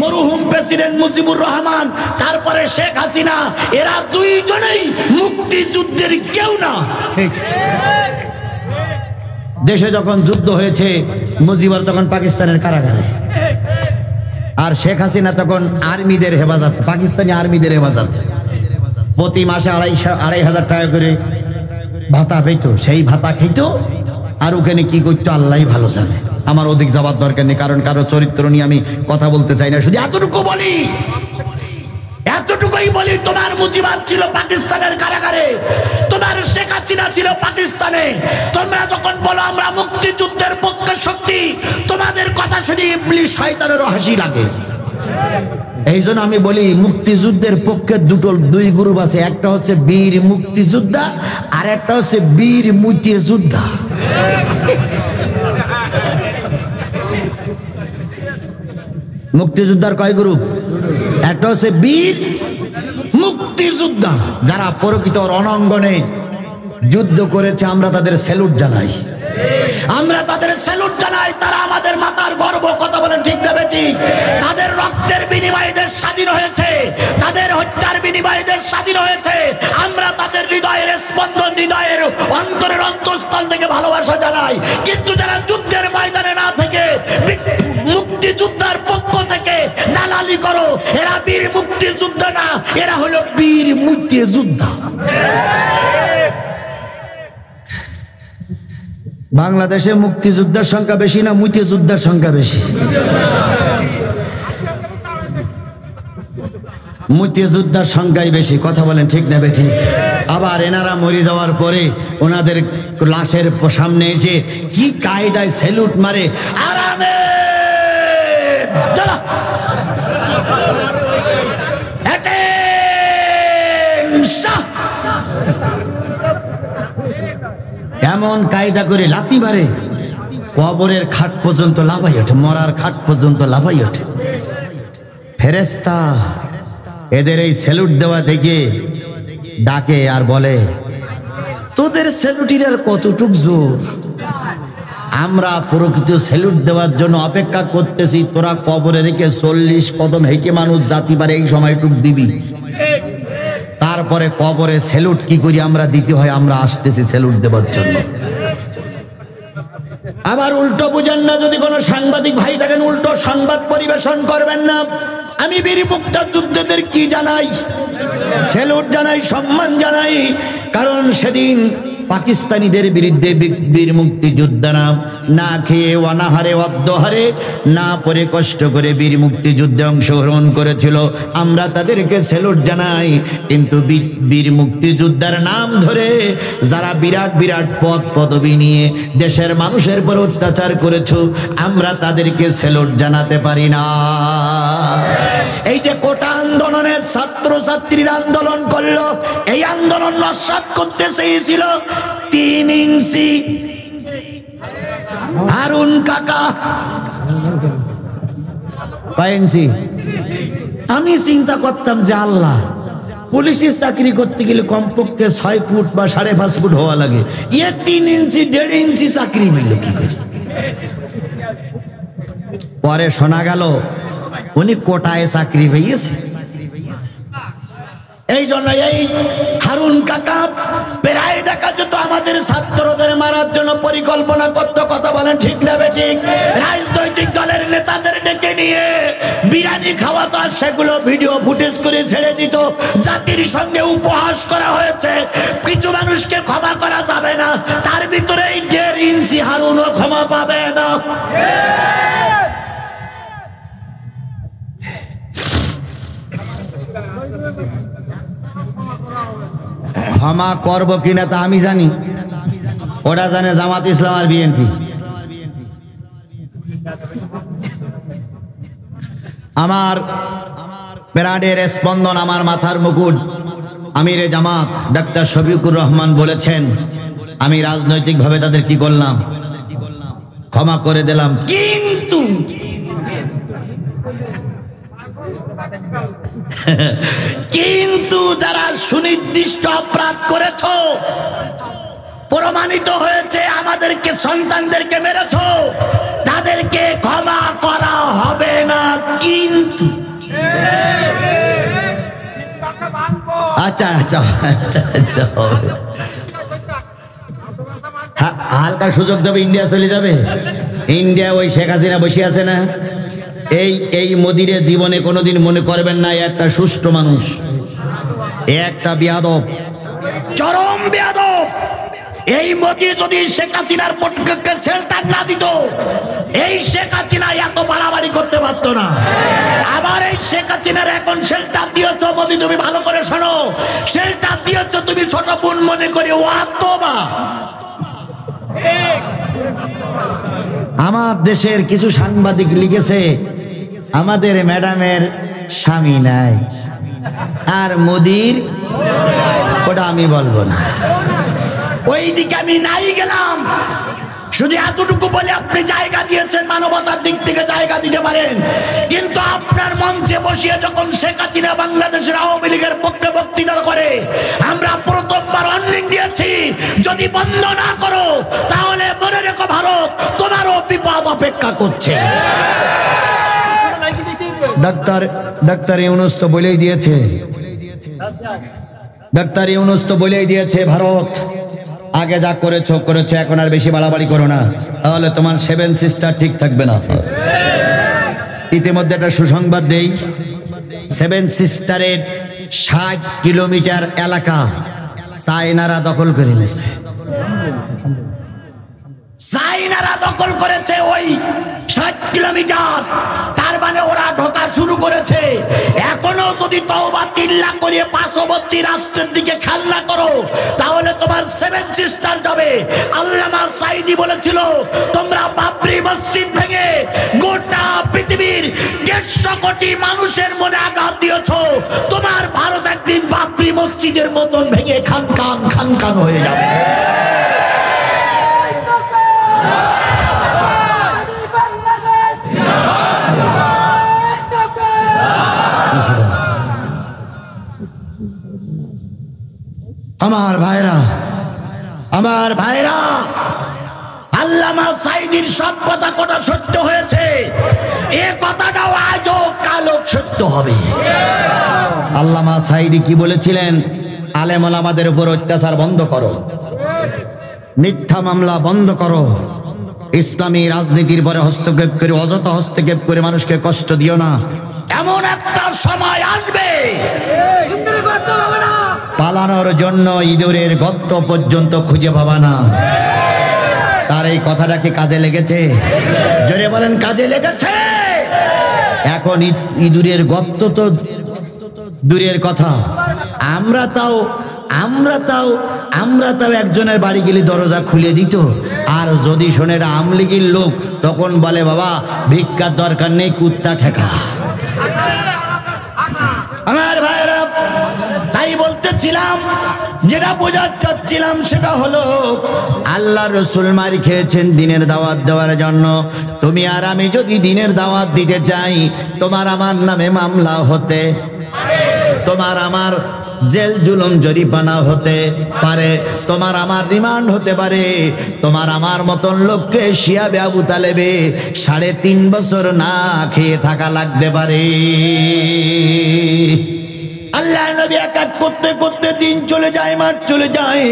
মরহুম প্রেসিডেন্ট মুজিবুর রহমান, তারপরে শেখ হাসিনা, এরা দুইজনেই মুক্তিযুদ্ধের কেউ না। ঠিক। দেশে যখন যুদ্ধ হয়েছে মুজিবুর তখন পাকিস্তানের কারাগারে, আর শেখ হাসিনা তখন আর্মিদের হেফাজতে, পাকিস্তানি আর্মিদের হেফাজতে। প্রতি মাসে 2,500 টাকা করে ভাতা পেত, সেই ভাতা খেত, আর ওখানে কি করতো আল্লাহ ভালো জানে। আমার অধিক যাবার দরকার নেই, কারণ কারো চরিত্র নিয়ে আমি কথা বলতে চাই না, শুধু এতটুকুই বলি তোমার মুজিবুর ছিল পাকিস্তানের কারাগারে, তোমার শেখ হাসিনা ছিল পাকিস্তানে। তোমরা যখন বলো আমরা মুক্তিযুদ্ধের পক্ষে শক্তি, তোমাদের কথা শুনে ইবলিস শয়তানেরও হাসি লাগে। এই জন্য আমি বলি মুক্তিযুদ্ধের পক্ষে দুই গ্রুপ আছে, একটা হচ্ছে বীর মুক্তিযোদ্ধা আর একটা হচ্ছে বীর মুক্তিযোদ্ধা। মুক্তিযোদ্ধার কয় গ্রুপ? একটা হচ্ছে বীর মুক্তিযোদ্ধা, যারা প্রকৃত রণাঙ্গনে যুদ্ধ করেছে, আমরা তাদের স্যালুট জানাই, আমরা তাদের স্যালুট জানাই। তারা আমাদের মাতার গর্ব, কথা বলেন ঠিক না বেঠিক? তাদের রক্তের বিনিময়ে দেশ স্বাধীন হয়েছে, তাদের হত্যার বিনিময়ে দেশ স্বাধীন হয়েছে। আমরা তাদের হৃদয়ের স্পন্দন, হৃদয়ের অন্তরের অন্তঃস্থল থেকে ভালোবাসা জানাই। কিন্তু যারা যুদ্ধের ময়দানে না থেকে মুক্তিযোদ্ধার চাঁদাবাজি করো, এরা বীর মুক্তিযোদ্ধা না, এরা হলো বীর মুক্তিযোদ্ধা। বাংলাদেশে মুক্তিযোদ্ধার সংখ্যা বেশি না মুক্তিযোদ্ধার সংখ্যা বেশি? মুক্তিযোদ্ধার সংখ্যাই বেশি। কথা বলেন ঠিক না বেঠিক? আবার এনারা মরে যাওয়ার পরে ওনাদের লাশের সামনে এসে কি কায়দায় স্যালুট মারে, আরামে এমন কায়দা করে লাথি মারে, কবরের খাট পর্যন্ত লাফাই ওঠে, মরার খাট পর্যন্ত লাফাই ওঠে। ফেরেশতা এদের এই স্যালুট দেওয়া দেখে ডাকে আর বলে, তোদের স্যালুটির আর কতটুক জোর? আমরা প্রকৃত স্যালুট দেওয়ার জন্য অপেক্ষা করতেছি, তোরা কবরে রেখে 40 কদম হেঁকে মানুষ জাতি পারে এই সময়টুক দিবি, তারপরে কবরে স্যালুট কি করি আমরা দিতে হয়, আমরা আসতেছি স্যালুট দেওয়ার জন্য। আবার উল্টো বুঝেন না, যদি কোনো সাংবাদিক ভাই থাকেন উল্টো সংবাদ পরিবেশন করবেন না। আমি বীর মুক্তিযোদ্ধাদের কি জানাই, স্যালুট জানাই, সম্মান জানাই, কারণ সেদিন পাকিস্তানিদের বিরুদ্ধে বীর মুক্তিযোদ্ধারা না খেয়ে অনাহারে অদ্যহারে না পরে কষ্ট করে বীর মুক্তিযুদ্ধে অংশগ্রহণ করেছিল, আমরা তাদেরকে স্যালুট জানাই। কিন্তু বীর মুক্তিযোদ্ধার নাম ধরে যারা বিরাট বিরাট পদ পদবি নিয়ে দেশের মানুষের উপর অত্যাচার করেছো, আমরা তাদেরকে স্যালুট জানাতে পারি না। এই যে কোটা আন্দোলনে ছাত্রছাত্রীরা আন্দোলন করলো, এই আন্দোলন নস্যাৎ করতে চেয়েছিল 3 ইঞ্চি হারুন কাকা। কয় ইঞ্চি? আমি চিন্তা করতাম যে আল্লাহ, পুলিশের চাকরি করতে গেলে কমপক্ষে 6 ফুট বা 5.5 ফুট হওয়া লাগে, 3 ইঞ্চি 1.5 ইঞ্চি চাকরি পেল কি করে? পরে শোনা গেল উনি কোটায় চাকরি পেয়েছে। এই জন্য এই হারুন কাকা প্রায় দেখা যেত আমাদের ছাত্রদের মারার জন্য পরিকল্পনা করতে। কথা বলেন ঠিক না বেঠিক? রাজনৈতিক দলের নেতাদের ডেকে নিয়ে বিরিয়ানি খাওয়াতো, আর সেগুলো ভিডিও ফুটেজ করে ছেড়ে দিত। জাতির সঙ্গে উপহাস করা হয়েছে, কিছু মানুষকে ক্ষমা করা যাবে না, তার ভিতরে 1.5 ইঞ্চি হারুনও ক্ষমা পাবে না। ক্ষমা করব কিনা তা আমি জানি, ওটা জানে জামাত ইসলাম আর বিএনপি। আমার প্যারাডের স্পন্দন, আমার মাথার মুকুট আমিরে জামাত ডাক্তার শফিকুর রহমান বলেছেন, আমি রাজনৈতিকভাবে তাদের কি করলাম, ক্ষমা করে দিলাম। কিন্তু যারা সুনির্দিষ্ট অপরাধ করেছ, প্রমাণিত হয়েছে আমাদেরকে সন্তানদেরকে মেরেছ, তাদেরকে ক্ষমা করা হবে না। কিন্তু আচ্ছা আচ্ছা আচ্ছা আচ্ছা, হালকা সুযোগ দেবে, ইন্ডিয়া চলে যাবে। ইন্ডিয়া ওই শেখ হাসিনা বসে আছে না, এই মোদিরে জীবনে কোনোদিন মনে করবেন না একটা সুষ্ঠু মানুষ, একটা বেয়াদব, চরম বেয়াদব। এই মোদি যদি শেখ হাসিনার পক্ষে শেল্টার না দিত, এই শেখ হাসিনা এত বাড়াবাড়ি করতে পারতো না। আবার এই শেখ হাসিনার এখন শেল্টার দিয়েছ মোদি, তুমি ভালো করে শোনো, শেল্টার দিয়েছ তুমি ছোট বোন মনে করে। ও আত্মবা আমার দেশের কিছু সাংবাদিক লিখেছে আমাদের ম্যাডামের স্বামী নাই আর মোদির, ওটা আমি বলবো না, ওই দিকে আমি নাই গেলাম। শুধু এতটুকু বলে আপনি জায়গা দিয়েছেন, মানবতার দিক থেকে জায়গা দিতে পারেন, কিন্তু আপনার মঞ্চে বসিয়ে যখন শেখ হাসিনা বাংলাদেশের আওয়ামী লীগের পক্ষে বক্তৃতা করে, আমরা প্রথমবার ওয়ার্নিং দিয়েছি, যদি বন্ধ না করো তাহলে মনে রেখো ভারত তোমারও বিপদ অপেক্ষা করছে। ডাক্তার ইউনূস তো বলেই দিয়েছে, ডাক্তার ইউনূস তো বলেই দিয়েছে, ভারত আগে যা করেছো করেছো, এখন আর বেশি বাড়াবাড়ি করো না, তাহলে তোমার 7 সিস্টার ঠিক থাকবে না। ইতিমধ্যে একটা সুসংবাদ দেই, সেভেন সিস্টারের 60 কিলোমিটার এলাকা চায়নারা দখল করে নিয়েছে। চায়নারা দখল করেছে ওই 60 কিলোমিটার। তার মানে ওরা ঢোকা শুরু করেছে। এখনো যদি তওবা 3 লাখ করে পার্শ্ববর্তী রাষ্ট্রের দিকে খেয়াল না করো, তাহলে তোমার সেভেন সিস্টার যাবে। আল্লামা সাঈদী বলেছিল, তোমরা বাবরি মসজিদ ভেঙে গোটা পৃথিবীর 150 কোটি মানুষের মনে আঘাত দিয়েছ। তোমার ভারত একদিন বাবরি মসজিদের মতন ভেঙে খান খান হয়ে যাবে। আমার ভাইরা, আল্লামা সাঈদীর সব কথা কটা সত্য হয়েছে, এ কথাটাও আজও কালো সত্য হবে। আল্লামা সাঈদী কি বলেছিলেন? আলেম ওলামাদের উপর অত্যাচার বন্ধ করো, মিথ্যা মামলা বন্ধ করো, ইসলামী রাজনীতির পরে হস্তক্ষেপ করে, অযথা হস্তক্ষেপ করে মানুষকে কষ্ট দিও না। এমন একটা সময় আসবে পালানোর জন্য ইঁদুরের গর্ত পর্যন্ত খুঁজে পাবা না। তার এই কথাটা কি কাজে লেগেছে? জোরে বলেন, কাজে লেগেছে। এখন ইঁদুরের গর্ত তো দূরের কথা, আমরা তাও একজনের বাড়ি গেলে দরজা খুলে দিত। আর যদি শোনে আমলিগির লোক, তখন বলে, বাবা ভিক্ষার দরকার নেই, কুত্তা ঠেকা। আমার ভাইরা, তাই বলতেছিলাম, যেটা বোঝাতে চাচ্ছিলাম সেটা হলো, আল্লাহ রসুল মার খেয়েছেন দিনের দাওয়াত দেওয়ার জন্য। তুমি আর আমি যদি দিনের দাওয়াত দিতে চাই, তোমার আমার নামে মামলা হতে, তোমার আমার জেল জুলুম জরিমানা হতে পারে, তোমার আমার রিমান্ড হতে পারে। তোমার আমার মতন লোককে শিয়াবে আবু তালেবে 3.5 বছর না খেয়ে থাকা লাগতে পারে। আল্লাহ নবী একাত করতে করতে দিন চলে যায়, মাস চলে যায়।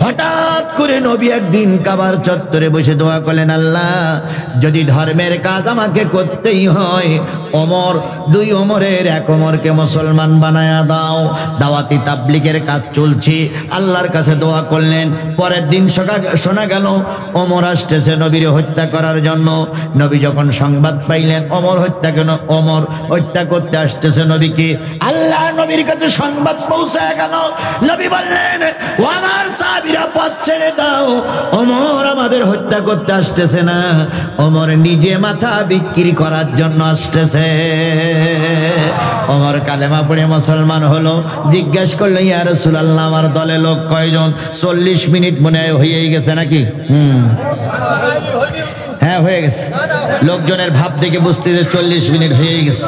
হঠাৎ করে নবী একদিন কাবার চত্বরে বসে দোয়া করলেন, আল্লাহ যদি ধর্মের কাজ আমাকে করতেই হয়, ওমর 2 ওমরের 1 ওমরকে মুসলমান বানায়া দাও। দাওয়াতি তাবলীগের কাজ চলছে, আল্লাহর কাছে দোয়া করলেন। পরের দিন শোনা গেল ওমর আসতেছে নবীর হত্যা করার জন্য। নবী যখন সংবাদ পাইলেন ওমর হত্যা করতে আসতেছে নবীকে, আল্লাহ নবীর কাছে সংবাদ পৌঁছে গেল। নবী বললেন, ও আমার সাহাবীরা, পথ ছেড়ে দাও, ওমর আমাদের হত্যা করতে আসতেছে না, ওমর নিজে মাথা বিক্রি করার জন্য আসতেছে। ওমর কালেমা পড়ে মুসলমান হলো। জিজ্ঞেস করলো, ইয়া রাসূলুল্লাহ, আমার দলে লোক কয়জন? 40 মিনিট মনে হয় হয়েই গেছে নাকি? হ্যাঁ, হয়ে গেছে। লোকজনের ভাব দেখে বুঝতে যে 40 মিনিট হয়েই গেছে।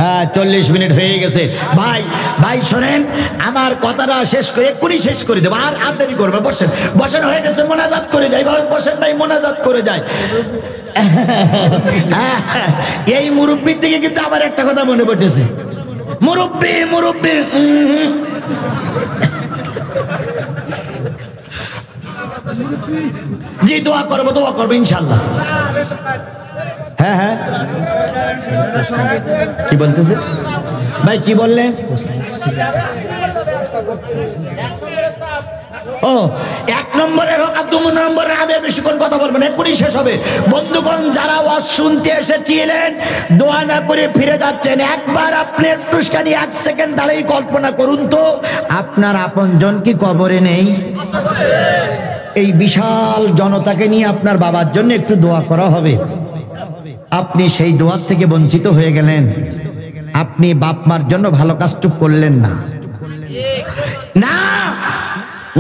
হ্যাঁ, 40 মিনিট হয়ে গেছে। ভাই শোনেন, আমার কথাটা শেষ করে দেবো, আর দেরি করবে। বসেন, হয়ে গেছে, মোনাজাত করে যাই। বসেন ভাই, মোনাজাত করে যাই। এই মুরব্বির দিকে কিন্তু আমার একটা কথা মনে পড়তেছে। মুরব্বি জি, দোয়া করবো ইনশাল্লাহ। হ্যাঁ, কি বলতেছে ভাই? কি বললেন? ও 1 নম্বরের হোক আর 2 নম্বরের, আমি বেশিক্ষণ কথা বলবো না, এক্ষুনি শেষ হবে। বন্ধুগণ, যারা ওয়াজ শুনতে এসেছিলেন, দোয়া না করে ফিরে যাচ্ছেন, একবার আপনি একটুখানি 1 সেকেন্ড দাঁড়িয়ে কল্পনা করুন তো, আপনার আপনজন কি কবরে নেই? এই বিশাল জনতাকে নিয়ে আপনার বাবার জন্য একটু দোয়া করা হবে। আপনি সেই দোয়ার থেকে বঞ্চিত হয়ে গেলেন। আপনি বাপ মার জন্য ভালো কাজটুকু করলেন না।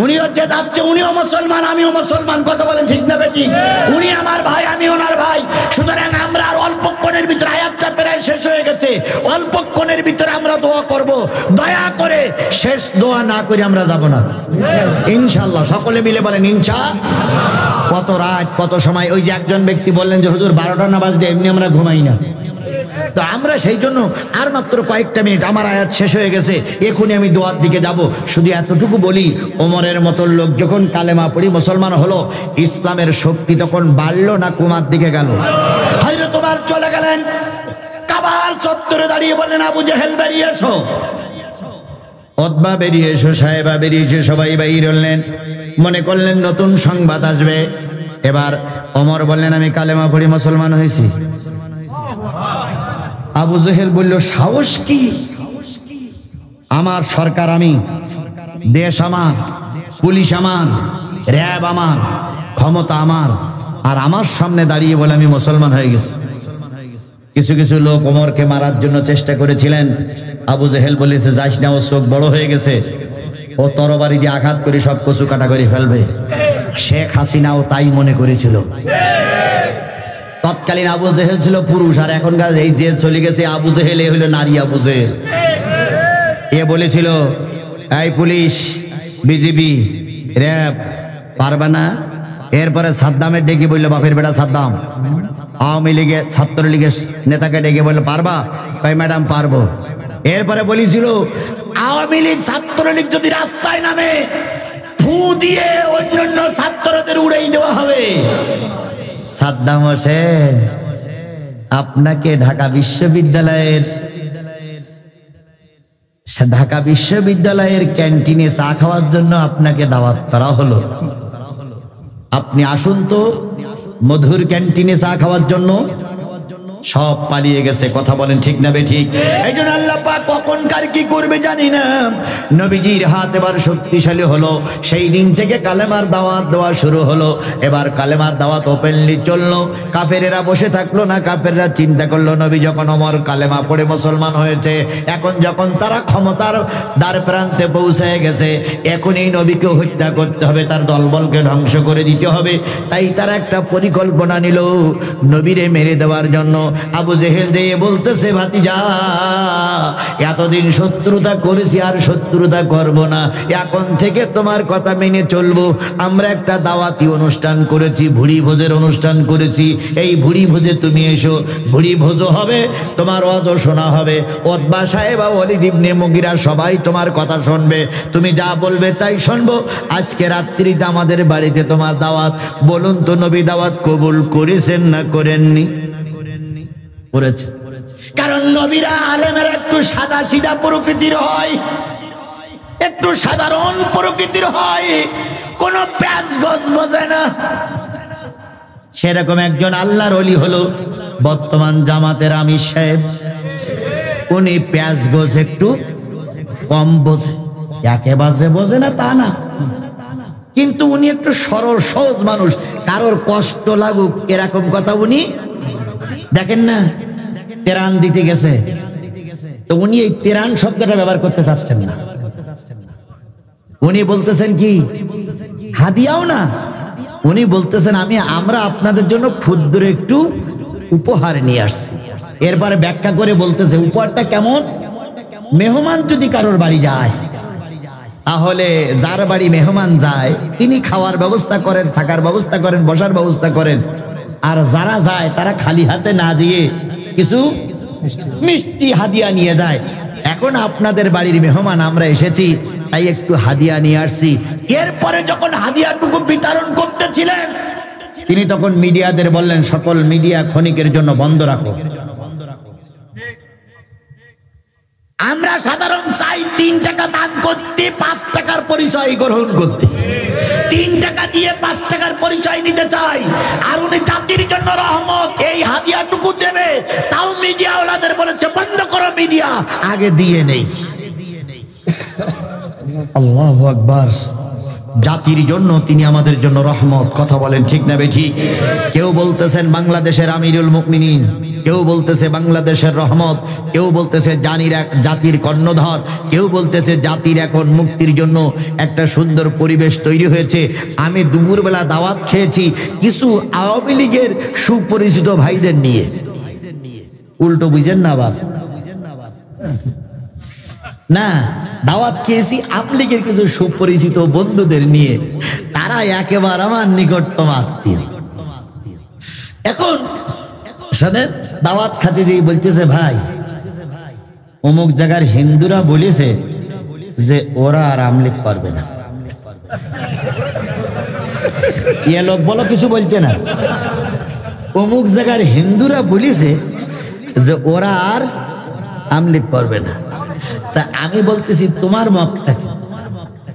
উনি হচ্ছে যাচ্ছে, উনিও মুসলমান, আমিও মুসলমান। কথা বলেন ঠিক না বেটি? উনি আমার ভাই, আমি ওনার ভাই। সুতরাং আমরা আর অল্পক্ষণের ভিতরে, আয়াতটা প্রায় শেষ হয়ে গেছে, অল্পক্ষণের ভিতরে আমরা দোয়া করব। দয়া করে শেষ দোয়া না করে আমরা যাব না ইনশাআল্লাহ। সকলে মিলে বলেন ইনশাআল্লাহ। কত রাত, কত সময়। ওই যে একজন ব্যক্তি বললেন যে হুজুর 12টা না বাজলে এমনি আমরা ঘুমাই না। তো আমরা সেই জন্য আর মাত্র কয়েকটা মিনিট, আমার আয়াত শেষ হয়ে গেছে, এখনই আমি দোয়ার দিকে যাব। শুধু এতটুকু বলি, ওমরের মতো লোক যখন কালেমা পড়ি মুসলমান হলো, ইসলামের শক্তি তখন বাড়লো না কমার দিকে গেল? হযরত ওমর চলে গেলেন, কাবার চত্বরে দাঁড়িয়ে বললেন, আবু জেহেল বেরিয়ে এসো, উতবা বেরিয়ে এসো, সাহেবা বেরিয়েছে, সবাই বাইর হলেন। মনে করলেন নতুন সংবাদ আসবে। এবার ওমর বললেন, আমি কালেমা পড়ি মুসলমান হয়েছি। আবু জেহেল বলল, সাহস কি? আমার সরকার আমি, দেশ আমার, পুলিশ আমার, র্যাব আমার, ক্ষমতা আমার, আর আমার সামনে দাঁড়িয়ে বলে আমি মুসলমান হয়ে গেছি। কিছু কিছু লোক ওমরকে মারার জন্য চেষ্টা করেছিলেন। আবু জেহেল বলেছে, যাস না, ও চোখ বড় হয়ে গেছে, ও তরবারি দিয়ে আঘাত করে সব কচু কাটা করে ফেলবে। শেখ হাসিনাও তাই মনে করেছিল। তৎকালীন আবু জেহেল ছিল পুরুষ, আর এখনকার এই যে চলে গেছে আবু জেহেল, এ হইল নারী আবু জেহেল। এ বলেছিল, এই পুলিশ, বিজিবি, র্যাব, পারবে না। এরপরে সাদ্দামের ডেকে বললো, বাপের বেটা সাদ্দাম, আওয়ামী লীগের ছাত্রলীগের নেতাকে ডেকে বললো, পারবা? তাই ম্যাডাম পারবো। এরপরে বলেছিল, আওয়ামী লীগ ছাত্রলীগ যদি রাস্তায় নামে, ফু দিয়ে অন্যান্য ছাত্রদের উড়াই দেওয়া হবে। সাদ্দাম হোসেন, আপনাকে ঢাকা বিশ্ববিদ্যালয়ের ক্যান্টিনে চা খাওয়ার জন্য আপনাকে দাওয়াত করা হলো, আপনি আসুন তো মধুর ক্যান্টিনে চা খাওয়ার জন্য। সব পালিয়ে গেছে। কথা বলেন ঠিক না বেঠিক? এই জন্য আল্লাহ পাক কখন কার কি করবে জানি না। নবীজির হাত এবার শক্তিশালী হলো, সেই দিন থেকে কালেমার দাওয়াত দেওয়া শুরু হলো। এবার কালেমার দাওয়াত ওপেনলি চললো, কাফেরেরা বসে থাকলো না। কাফেররা চিন্তা করলো, নবী যখন ওমর কালেমা পড়ে মুসলমান হয়েছে, এখন যখন তারা ক্ষমতার দ্বার প্রান্তে পৌঁছে গেছে, এখন এই নবীকে হত্যা করতে হবে, তার দলবলকে ধ্বংস করে দিতে হবে। তাই তারা একটা পরিকল্পনা নিল নবীরে মেরে দেওয়ার জন্য। আবু জেহেল দিয়ে বলতেছে, ভাতিজা, এতদিন শত্রুতা করেছি, আর শত্রুতা করব না, এখন থেকে তোমার কথা মেনে চলবো। আমরা একটা দাওয়াতি অনুষ্ঠান করেছি, ভুড়ি ভোজের অনুষ্ঠান করেছি, এই ভুড়ি ভোজে তুমি এসো। ভুড়ি ভোজও হবে, তোমার ওয়াজও শোনা হবে, উতবা সাহেবা, ওয়ালিদ ইবনে মুগিরা সবাই তোমার কথা শুনবে, তুমি যা বলবে তাই শুনবো। আজকে রাত্রিতে আমাদের বাড়িতে তোমার দাওয়াত। বলুন তো, নবী দাওয়াত কবুল করেছেন না করেননি? করেছে। কারণ নবীরা আলেমের একটু সাদা সিধা প্রকৃতির হয়, একটু সাধারণ প্রকৃতির হয়, কোনো প্যাঁচ গোছ বোঝে না। সেরকম একজন আল্লাহর ওলি হলো বর্তমান জামাতের আমির সাহেব। উনি প্যাঁচ গোছ একটু কম বোঝে, একেবারে বোঝে না তা না, কিন্তু উনি একটু সরল সহজ মানুষ। কারোর কষ্ট লাগুক এরকম কথা উনি দেখেন না। তেরান দিতে গেছে, তো উনি এই তেরান শব্দটা ব্যবহার করতে চাচ্ছেন না। উনি বলতেছেন কি, হাদিয়াও না, উনি বলতেছেন আমরা আপনাদের জন্য ক্ষুদ্র একটু উপহার নিয়ে আসছি। এরপরে ব্যাখ্যা করে বলতেছে, উপহারটা কেমন? মেহমান যদি কারোর বাড়ি যায়, তাহলে যার বাড়ি মেহমান যায় তিনি খাওয়ার ব্যবস্থা করেন, থাকার ব্যবস্থা করেন, বসার ব্যবস্থা করেন। আর যারা যায় তারা খালি হাতে না দিয়ে কিছু মিষ্টি হাদিয়া নিয়ে যায়। এখন আপনাদের বাড়ির মেহমান আমরা এসেছি, তাই একটু হাদিয়া নিয়ে আসছি। এরপরে যখন হাদিয়াটুকু বিতরণ করতেছিলেন, তিনি তখন মিডিয়াদের বললেন, সকল মিডিয়া ক্ষণিকের জন্য বন্ধ রাখো। আমরা সাধারণ চাই 3 টাকা দান করতে, 5 টাকার পরিচয় গ্রহণ করতে। 3 টাকা দিয়ে 5 টাকার পরিচয় নিতে চাই। আর উনি জাতির জন্য রহমত, এই হাদিয়াটুকু দেবে, তাও মিডিয়া ওলাদের বলেছে বন্ধ করো মিডিয়া, আগে দিয়ে নেই। আল্লাহু আকবার। জাতির জন্য তিনি আমাদের জন্য রহমত। কথা বলেন ঠিক না বেঠিক? কেউ বলতেছেন বাংলাদেশের আমিরুল মুমিনিন, কেউ বলতেছে বাংলাদেশের রহমত, কেউ বলতেছে জাতির কর্ণধার, কেউ বলতেছে জাতির এখন মুক্তির জন্য একটা সুন্দর পরিবেশ তৈরি হয়েছে। আমি দুপুরবেলা দাওয়াত খেয়েছি কিছু আওয়ামী লীগের সুপরিচিত ভাইদের নিয়ে। উল্টো বুঝেন না বাপ, না, দাওয়াত খেয়েছি আওয়ামী লীগের কিছু সুপরিচিত বন্ধুদের নিয়ে, তারা একেবারে আমার নিকটতম আত্মীয়। এখন শোনেন, দাওয়াত খাতে যেই বলতেছে ভাই অমুক জায়গার হিন্দুরা বলেছে যে ওরা আর আমলিক করবে না। ইয়ে লোক বলো কিছু বলতে না, অমুক জায়গার হিন্দুরা বলেছে যে ওরা আর আমলিক করবে না। তা আমি বলতেছি তোমার মতটা কি?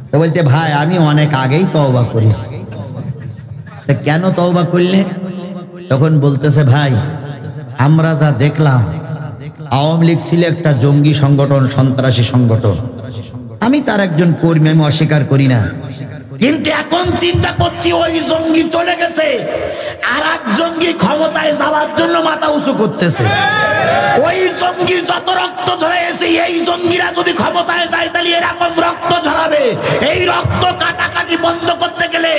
তো বলতে ভাই আমি অনেক আগেই তওবা করেছি। তা কেন তওবা করলে? তখন বলতেছে ভাই আমরা যা দেখলাম আওয়ামী লীগ ছিল একটা জঙ্গি সংগঠন, সন্ত্রাসী সংগঠন। আমি তার একজন কর্মী, আমি অস্বীকার করি না, কিন্তু এখন চিন্তা করছি ওই জঙ্গি চলে গেছে, আর এক জঙ্গি ক্ষমতায় যাওয়ার জন্য মাথা উঁচু করতেছে। ওই জঙ্গি যত রক্ত ঝরাইছে এই জঙ্গিরা যদি ক্ষমতায় যায় তাহলে এরকম রক্ত ঝরাবে। এই রক্ত কাটাকাটি বন্ধ করতে গেলে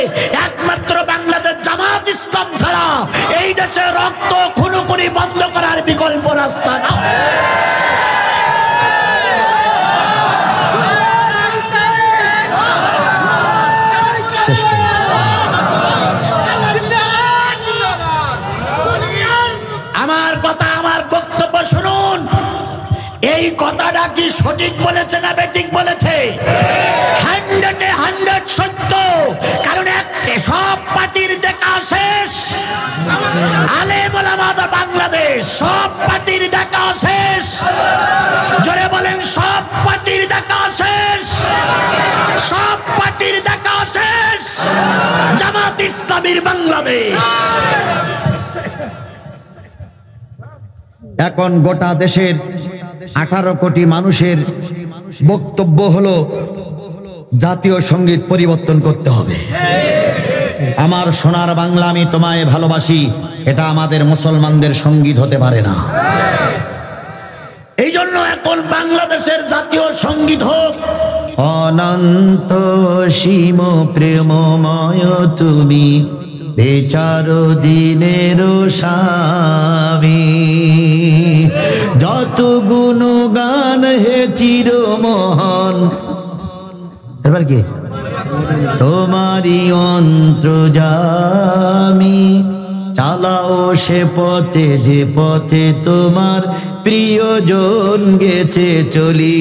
একমাত্র বাংলাদেশ জামাত ইসলাম ছাড়া এই দেশে রক্ত খুনোখুনি বন্ধ করার বিকল্প রাস্তা না। আমার কথা, আমার বক্তব্য শুনুন। এই কথাটা কি সঠিক বলেছে না বেঠিক বলেছে? 100% সত্য। কারণ সব পার্টির দেখা শেষ, আলেম ওলামা বাংলাদেশ সব পার্টির দেখা শেষ। জোরে বলেন সব পার্টির দেখা শেষ, সব পার্টির দেখা শেষ। জামাত ইসলামীর বাংলাদেশ। এখন গোটা দেশের 18 কোটি মানুষের বক্তব্য হলো জাতীয় সঙ্গীত পরিবর্তন করতে হবে। আমার সোনার বাংলা আমি তোমায় ভালোবাসি, এটা আমাদের মুসলমানদের সঙ্গীত হতে পারে না। এই জন্য এখন বাংলাদেশের জাতীয় সঙ্গীত হোক অনন্ত সীম প্রেমময় তুমি বেচার দিনের স্বামী, যত গুণগান হে চিরমোহন। এবার কি তোমারি অন্তর্যামী, চালাও সে পথে যে পথে তোমার প্রিয়জন গেছে চলি।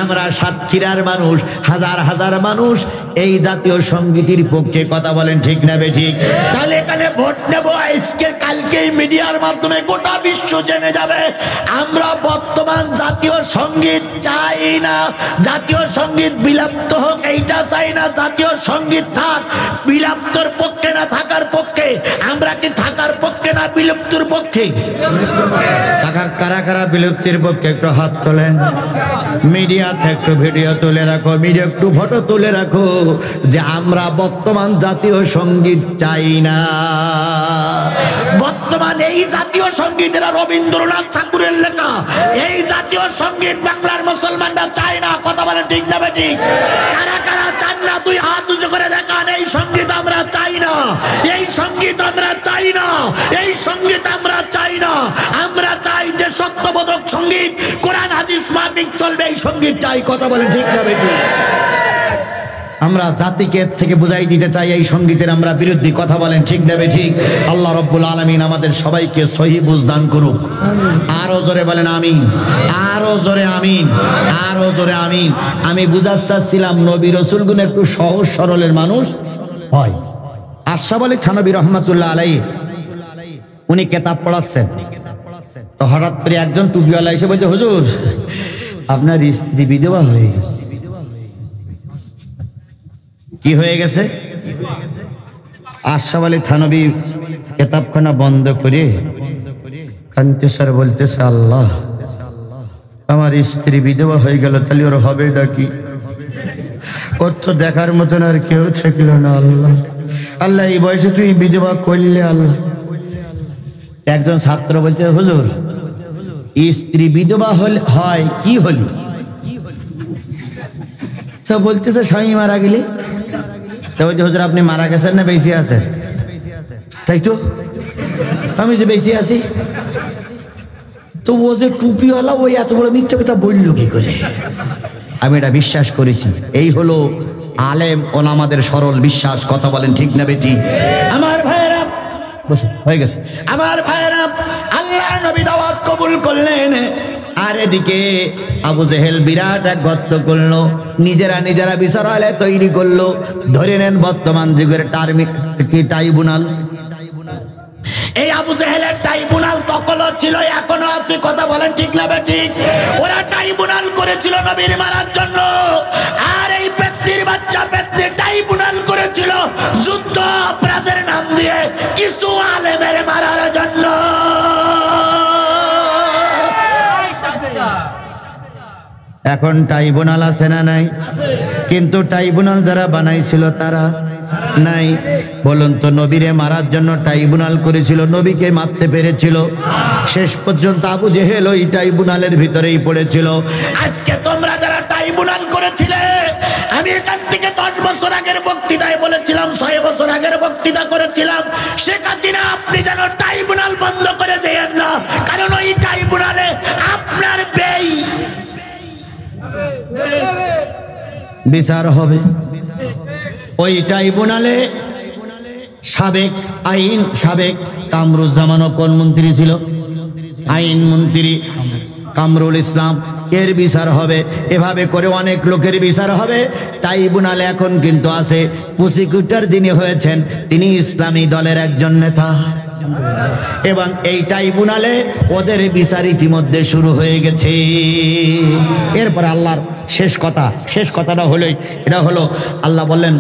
আমরা সাতক্ষীরার মানুষ, হাজার হাজার মানুষ এই জাতীয় সঙ্গীতের পক্ষে কথা বলেন, ঠিক না বেঠিক? তাহলে এখানে ভোট নেব আজকে কালকে মিডিয়ার মাধ্যমে গোটা বিশ্ব জেনে যাবে আমরা বর্তমান জাতীয় সঙ্গীত চাই না। জাতীয় সঙ্গীত বিলাপ্ত হোক এইটা চাই না, জাতীয় সঙ্গীত থাক। বিলাপ্তর পক্ষে না থাকার পক্ষে? আমরা কি থাকার পক্ষে না বিলুপ্তির পক্ষে? কারা কারা বিলুপ্তির পক্ষে একটু হাত তোলেন। মিডিয়াতে একটু ভিডিও তুলে রাখো, মিডিয়া একটু ফটো তুলে রাখো যে আমরা বর্তমান জাতীয় সঙ্গীত চাই না। বর্তমান এই জাতীয় সঙ্গীত এরা রবীন্দ্রনাথ ঠাকুরের লেখা, এই জাতীয় সঙ্গীত বাংলার মুসলমানরা চায় না। কথা বলে ঠিক না বেঠিক? কারা কারা চান না তুই হাত উঁচু করে দেখান। এই সঙ্গীত আমরা চাই না, এই সঙ্গীত আমরা চাই না, এই সঙ্গীত আমরা চাই না। আমরা চাই দেশত্ববোধক সঙ্গীত, কোরআন হাদিস মাফিক চলবে, এই সঙ্গীত চাই। কথা বলেন ঠিক না বেঠিক? আমরা জাতিকে থেকে বুঝাই দিতে চাই এই সঙ্গীতের আমরা বিরুদ্ধে। কথা বলেন ঠিক না বেঠিক? আল্লাহ রব্বুল আলামিন আমাদের সবাইকে সহি বুঝ দান করুক। আরো জোরে বলেন আমিন, আরো জোরে আমিন, আরো জোরে আমিন। আমি বুঝাতে চাচ্ছিলাম নবী রাসূলগণ একটু সহজ সরলের মানুষ হয়। আশরাফ আলী থানভী রহমাতুল্লাহ আলাইহি উনি কিতাব পড়াচ্ছেন, তো হঠাৎ করে একজন টুপিওয়ালা এসে বলছে, হুজুর আপনার স্ত্রী বিধবা হয়ে গেছে। কি হয়ে গেছে? আশরাফ আলী থানভী কিতাবখানা বন্ধ করে কানতে স্যার বলতেছে, আল্লাহ আমার স্ত্রী বিধবা হয়ে গেল, তাহলে ওর হবে নাকি? ওর তো দেখার মতন আর কেউ থাকল না। আল্লাহ আল্লাহ এই বয়সে তুই বিধবা করলে আল্লাহ। একজন ছাত্র বলতে, হুজুর স্ত্রী বিধবা হয় কি হলি? তো বলতেছে স্বামী মারা গেলে। তো বলছে, হুজুর আপনি মারা গেছেন না বেঁচে আছেন? তাই তো, আমি যে বেঁচে আছি। তো ও যে টুপিওয়ালা ওই এত বড় মিথ্যা কথা বলল কি করে? আমি এটা বিশ্বাস করেছি। এই হলো আলেম ওলামাদের সরল বিশ্বাস। কথা বলেন ঠিক না বেটি? আমার ভাইয়েরা, বসে হয়ে গেছে। আমার ভাইয়েরা, আল্লাহ নবী দাওয়াত কবুল করলেন, আর এদিকে আবু জেহেল বিরাট এক গর্ত করলো, নিজেরা বিচারালয় তৈরি করলো। ধরে নেন বর্তমান যুগের ট্রাইব্যুনাল। এই আবু জেহেলের ট্রাইব্যুনাল তখন ছিল, এখনো আছে, কথা বলেন ঠিক না ঠিক? ওরা ট্রাইব্যুনাল করেছিল নবীর মারার জন্য, আর এই পেত্নির বাচ্চা পেত্নি ট্রাইব্যুনাল করেছিল যুদ্ধ অপরাধের নাম দিয়ে কিছু আলেমের মারার জন্য। এখন ট্রাইব্যুনাল আছে না নাই? কিন্তু ট্রাইব্যুনাল যারা বানাইছিল তারা নাই। বলুন তো, নবীরে মারার জন্য ট্রাইব্যুনাল করেছিল, নবীকে মারতে পেরেছিল? শেষ পর্যন্ত আবু জেহেল ওই ট্রাইব্যুনালের ভিতরেই পড়েছিল। আজকে তোমরা যারা ট্রাইব্যুনাল করেছিলে, আমি এখান থেকে 10 বছর আগের বক্তৃতায় বলেছিলাম, 6 বছর আগের বক্তৃতা করেছিলাম, শেখ হাসিনা আপনি যেন ট্রাইব্যুনাল বন্ধ করে দেন না, কারণ ওই ট্রাইব্যুনালে আপনার বিচার হবে। ওই ট্রাইব্যুনালে সাবেক কামরুজ্জামানও কোন মন্ত্রী ছিল? আইন মন্ত্রী কামরুল ইসলাম, এর বিচার হবে। এভাবে করে অনেক লোকের বিচার হবে। ট্রাইব্যুনালে এখন কিন্তু আছে, প্রসিকিউটর যিনি হয়েছেন তিনি ইসলামী দলের একজন নেতা, এবং এই ট্রাইব্যুনালে ওদের বিচার ইতিমধ্যে শুরু হয়ে গেছে। এরপর আল্লাহর শেষ কথাটা এটা হলো আল্লাহ বললেন,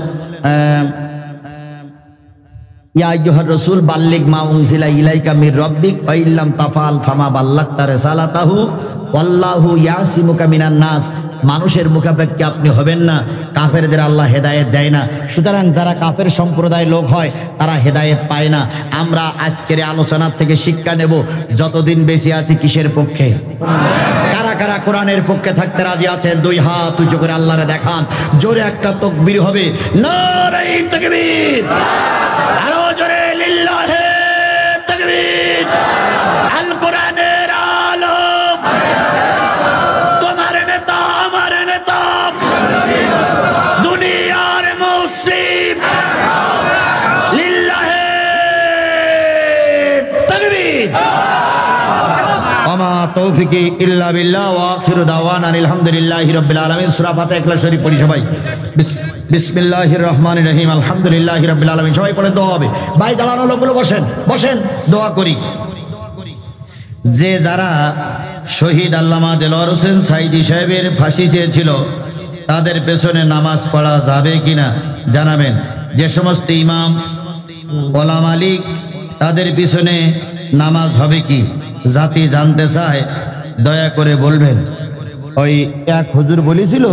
ইয়া আইয়ুহার রাসূল বাল্লিগ মা উনজিলা ইলাইকা মির রাব্বিক ওয়া ইল্লাম তাফআল ফামা বাল্লাগতা রিসালাতাহু ওয়াল্লাহু ইয়াসিমুকা মিনান নাস। মানুষের মুখাপেক্ষী আপনি হবেন না, কাফেরদের আল্লাহ হেদায়েত দেয় না। সুতরাং যারা কাফের সম্প্রদায় লোক হয় তারা হেদায়েত পায় না। আমরা আজকের আলোচনার থেকে শিক্ষা নেব, যতদিন বেঁচে আছি কিসের পক্ষে? কারা কারা কোরআনের পক্ষে থাকতে রাজি আছেন? 2 হাত উঁচু করে আল্লাহরে দেখান। জোরে একটা তাকবীর হবে, নারে তাকবীর। আরো জোরে, লিল্লাহি তাকবীর। আল কোরআনের আলম, তোমার নেতা আমার নেতা, দুনিয়ার মুসলিম, লিল্লাহি তাকবীর। আমা তৌফিকি ইল্লা বিল্লাহ ওয়া আখিরু দাওয়ানা আলহামদুলিল্লাহি রাব্বিল আলামিন। সূরা ফাতিহা ইখলাস শরীফ পড়ি সবাই। বিসমিল্লাহির রহমানির রহিম, আলহামদুলিল্লাহি রাব্বিল আলামিন। সবাই পড়ে দোয়া হবে। ভাই দাঁড়ানো লোকগুলো বসেন, দোয়া করি। যে যারা শহীদ আল্লামা দেলোয়ার হোসেন সাইদি সাহেবের ফাঁসি চেয়েছিল, তাদের পেছনে নামাজ পড়া যাবে কিনা জানাবেন। যে সমস্ত ইমাম ওলামা লীগ, তাদের পিছনে নামাজ হবে কি জাতি জানতে চায়, দয়া করে বলবেন। ওই এক হুজুর বলেছিল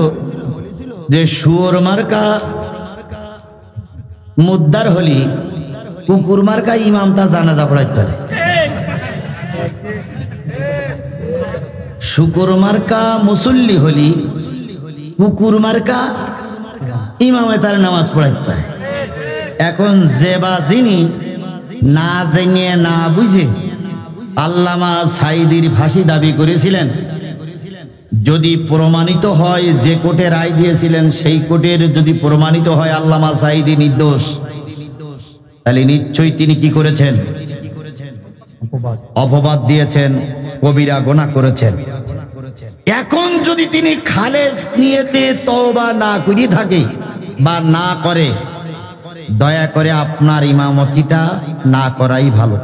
যে শুয়োর মার্কা মুদ্দার হলি, কুকুর মার্কা ইমাম তা জানাজা পড়াইতে পারে, শুকুর মার্কা মুসল্লি হলি, কুকুর মার্কা ইমামে তার নামাজ পড়াইতে পারে। এখন যে বা যিনি না জেনে না বুঝে আল্লামা সাইদির ফাঁসি দাবি করেছিলেন, যদি প্রমাণিত হয় যে কোর্টে রায় দিয়েছিলেন সেই কোর্টের যদি প্রমাণিত হয় আল্লামা সাইদি নির্দোষ, তাহলে নিশ্চয়ই তিনি কি করেছেন? অপবাদ দিয়েছেন, কবিরা গুনাহ করেছেন। এখন যদি তিনি খালেস নিয়তে তওবা না করে থাকে বা না করে, দয়া করে আপনার ইমামতিটা না করাই ভালো।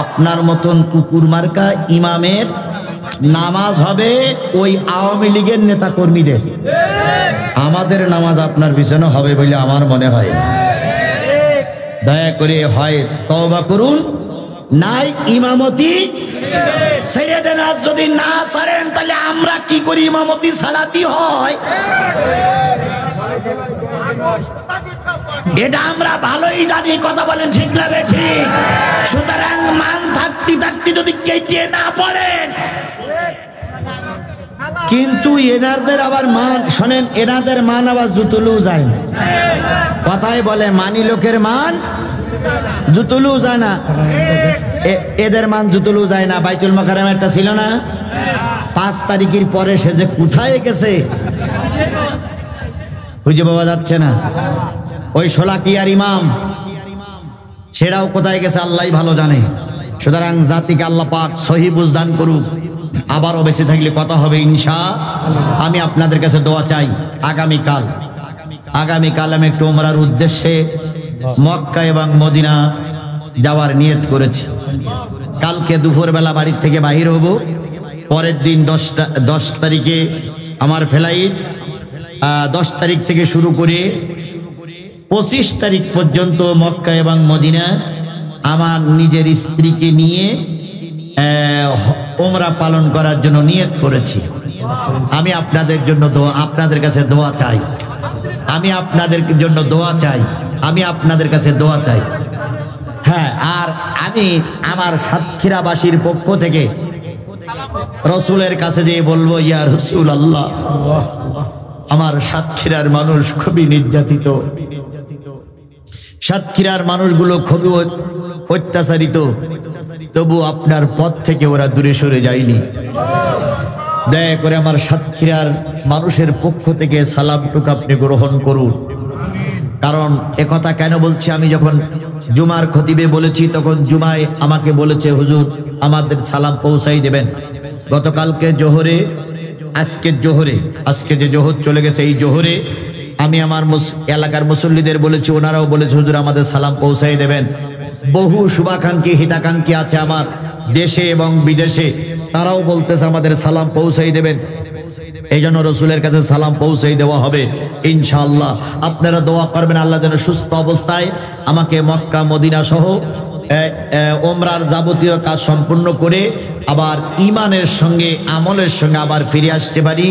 আপনার মতন কুকুর মার্কা ইমামের নামাজ হবে ওই আওয়ামী লীগের নেতা কর্মীদের। আমাদের নামাজ আপনার পিছনে হবে বলে আমার মনে হয় না। দয়া করে হয় তওবা করুন, নাই ইমামতি ছেড়ে দেন। আর যদি না ছাড়েন তাহলে আমরা কি করি? ইমামতি ছাড়াতে হয়, এটা আমরা ভালোই জানি। কথা বলেন ঠিক না ঠিক? সুতরাং মান থাকতে থাকতে যদি কেটে না পড়েন, কিন্তু এনাদের আবার মান শোনেন, এনাদের মান আবার জুতলেও যায় না। কথায় বলে মানি লোকের মান জুতলেও যায় না, এদের মান জুতলেও যায় না। বাইতুল মোকাররম একটা ছিল না, 5 তারিখের পরে সে যে কোথায় গেছে খুঁজে পাওয়া যাচ্ছে না। ওই শোলাকিয়ার ইমাম সেটাও কোথায় গেছে আল্লাহই ভালো জানে। সুতরাং জাতিকে আল্লাহ পাক সহি বুঝদান করুক। আবারও বেঁচে থাকলে কথা হবে ইনশাআল্লাহ। আমি আপনাদের কাছে দোয়া চাই। আগামীকাল আমি একটু উমরার উদ্দেশ্যে মক্কা এবং মদিনা যাওয়ার নিয়ত করেছি। কালকে দুপুরবেলা বাড়ির থেকে বাহির হব। পরের দিন 10 তারিখে আমার ফ্লাইট। 10 তারিখ থেকে শুরু করে 25 তারিখ পর্যন্ত মক্কা এবং মদিনা আমার নিজের স্ত্রীকে নিয়ে উমরা পালন করার জন্য নিয়ত করেছি। আমি আপনাদের জন্য আপনাদের কাছে দোয়া চাই। আমি আপনাদের জন্য দোয়া চাই। আমি আপনাদের কাছে দোয়া চাই। হ্যাঁ, আর আমি আমার সাতক্ষীরাবাসীর পক্ষ থেকে রসুলের কাছে যেয়ে বলবো, ইয়া রসুল আল্লাহ, আমার সাতক্ষীরার মানুষ খুবই নির্যাতিত, সাতক্ষীরার মানুষগুলো খুবই অত্যাচারিত, তবু আপনার পথ থেকে ওরা দূরে সরে যায়নি। দয়া করে আমার সাতক্ষীরার মানুষের পক্ষ থেকে সালামটুকু আপনি গ্রহণ করুন। কারণ একথা কেন বলছি, আমি যখন জুমার খতিবে বলেছি তখন জুমায় আমাকে বলেছে, হুজুর আমাদের সালাম পৌঁছাই দেবেন। গতকালকে জোহরে, আজকে যে জোহর চলে গেছে, এই জোহরে আমি আমার এলাকার মুসল্লিদের বলেছি, ওনারাও বলেছে হুজুর আমাদের সালাম পৌঁছাই দেবেন। বহু শুভাকাঙ্ক্ষী হিতাকাঙ্ক্ষী আছে আমার দেশে এবং বিদেশে, তারাও বলতেছে আমাদের সালাম পৌঁছাই দেবেন। এই জন্য রসুলের কাছে সালাম পৌঁছাই দেওয়া হবে ইনশাআল্লাহ। আপনারা দোয়া করবেন আল্লাহ যেন সুস্থ অবস্থায় আমাকে মক্কা মদিনা সহ ওমরার যাবতীয় কাজ সম্পূর্ণ করে আবার ঈমানের সঙ্গে আমলের সঙ্গে আবার ফিরে আসতে পারি।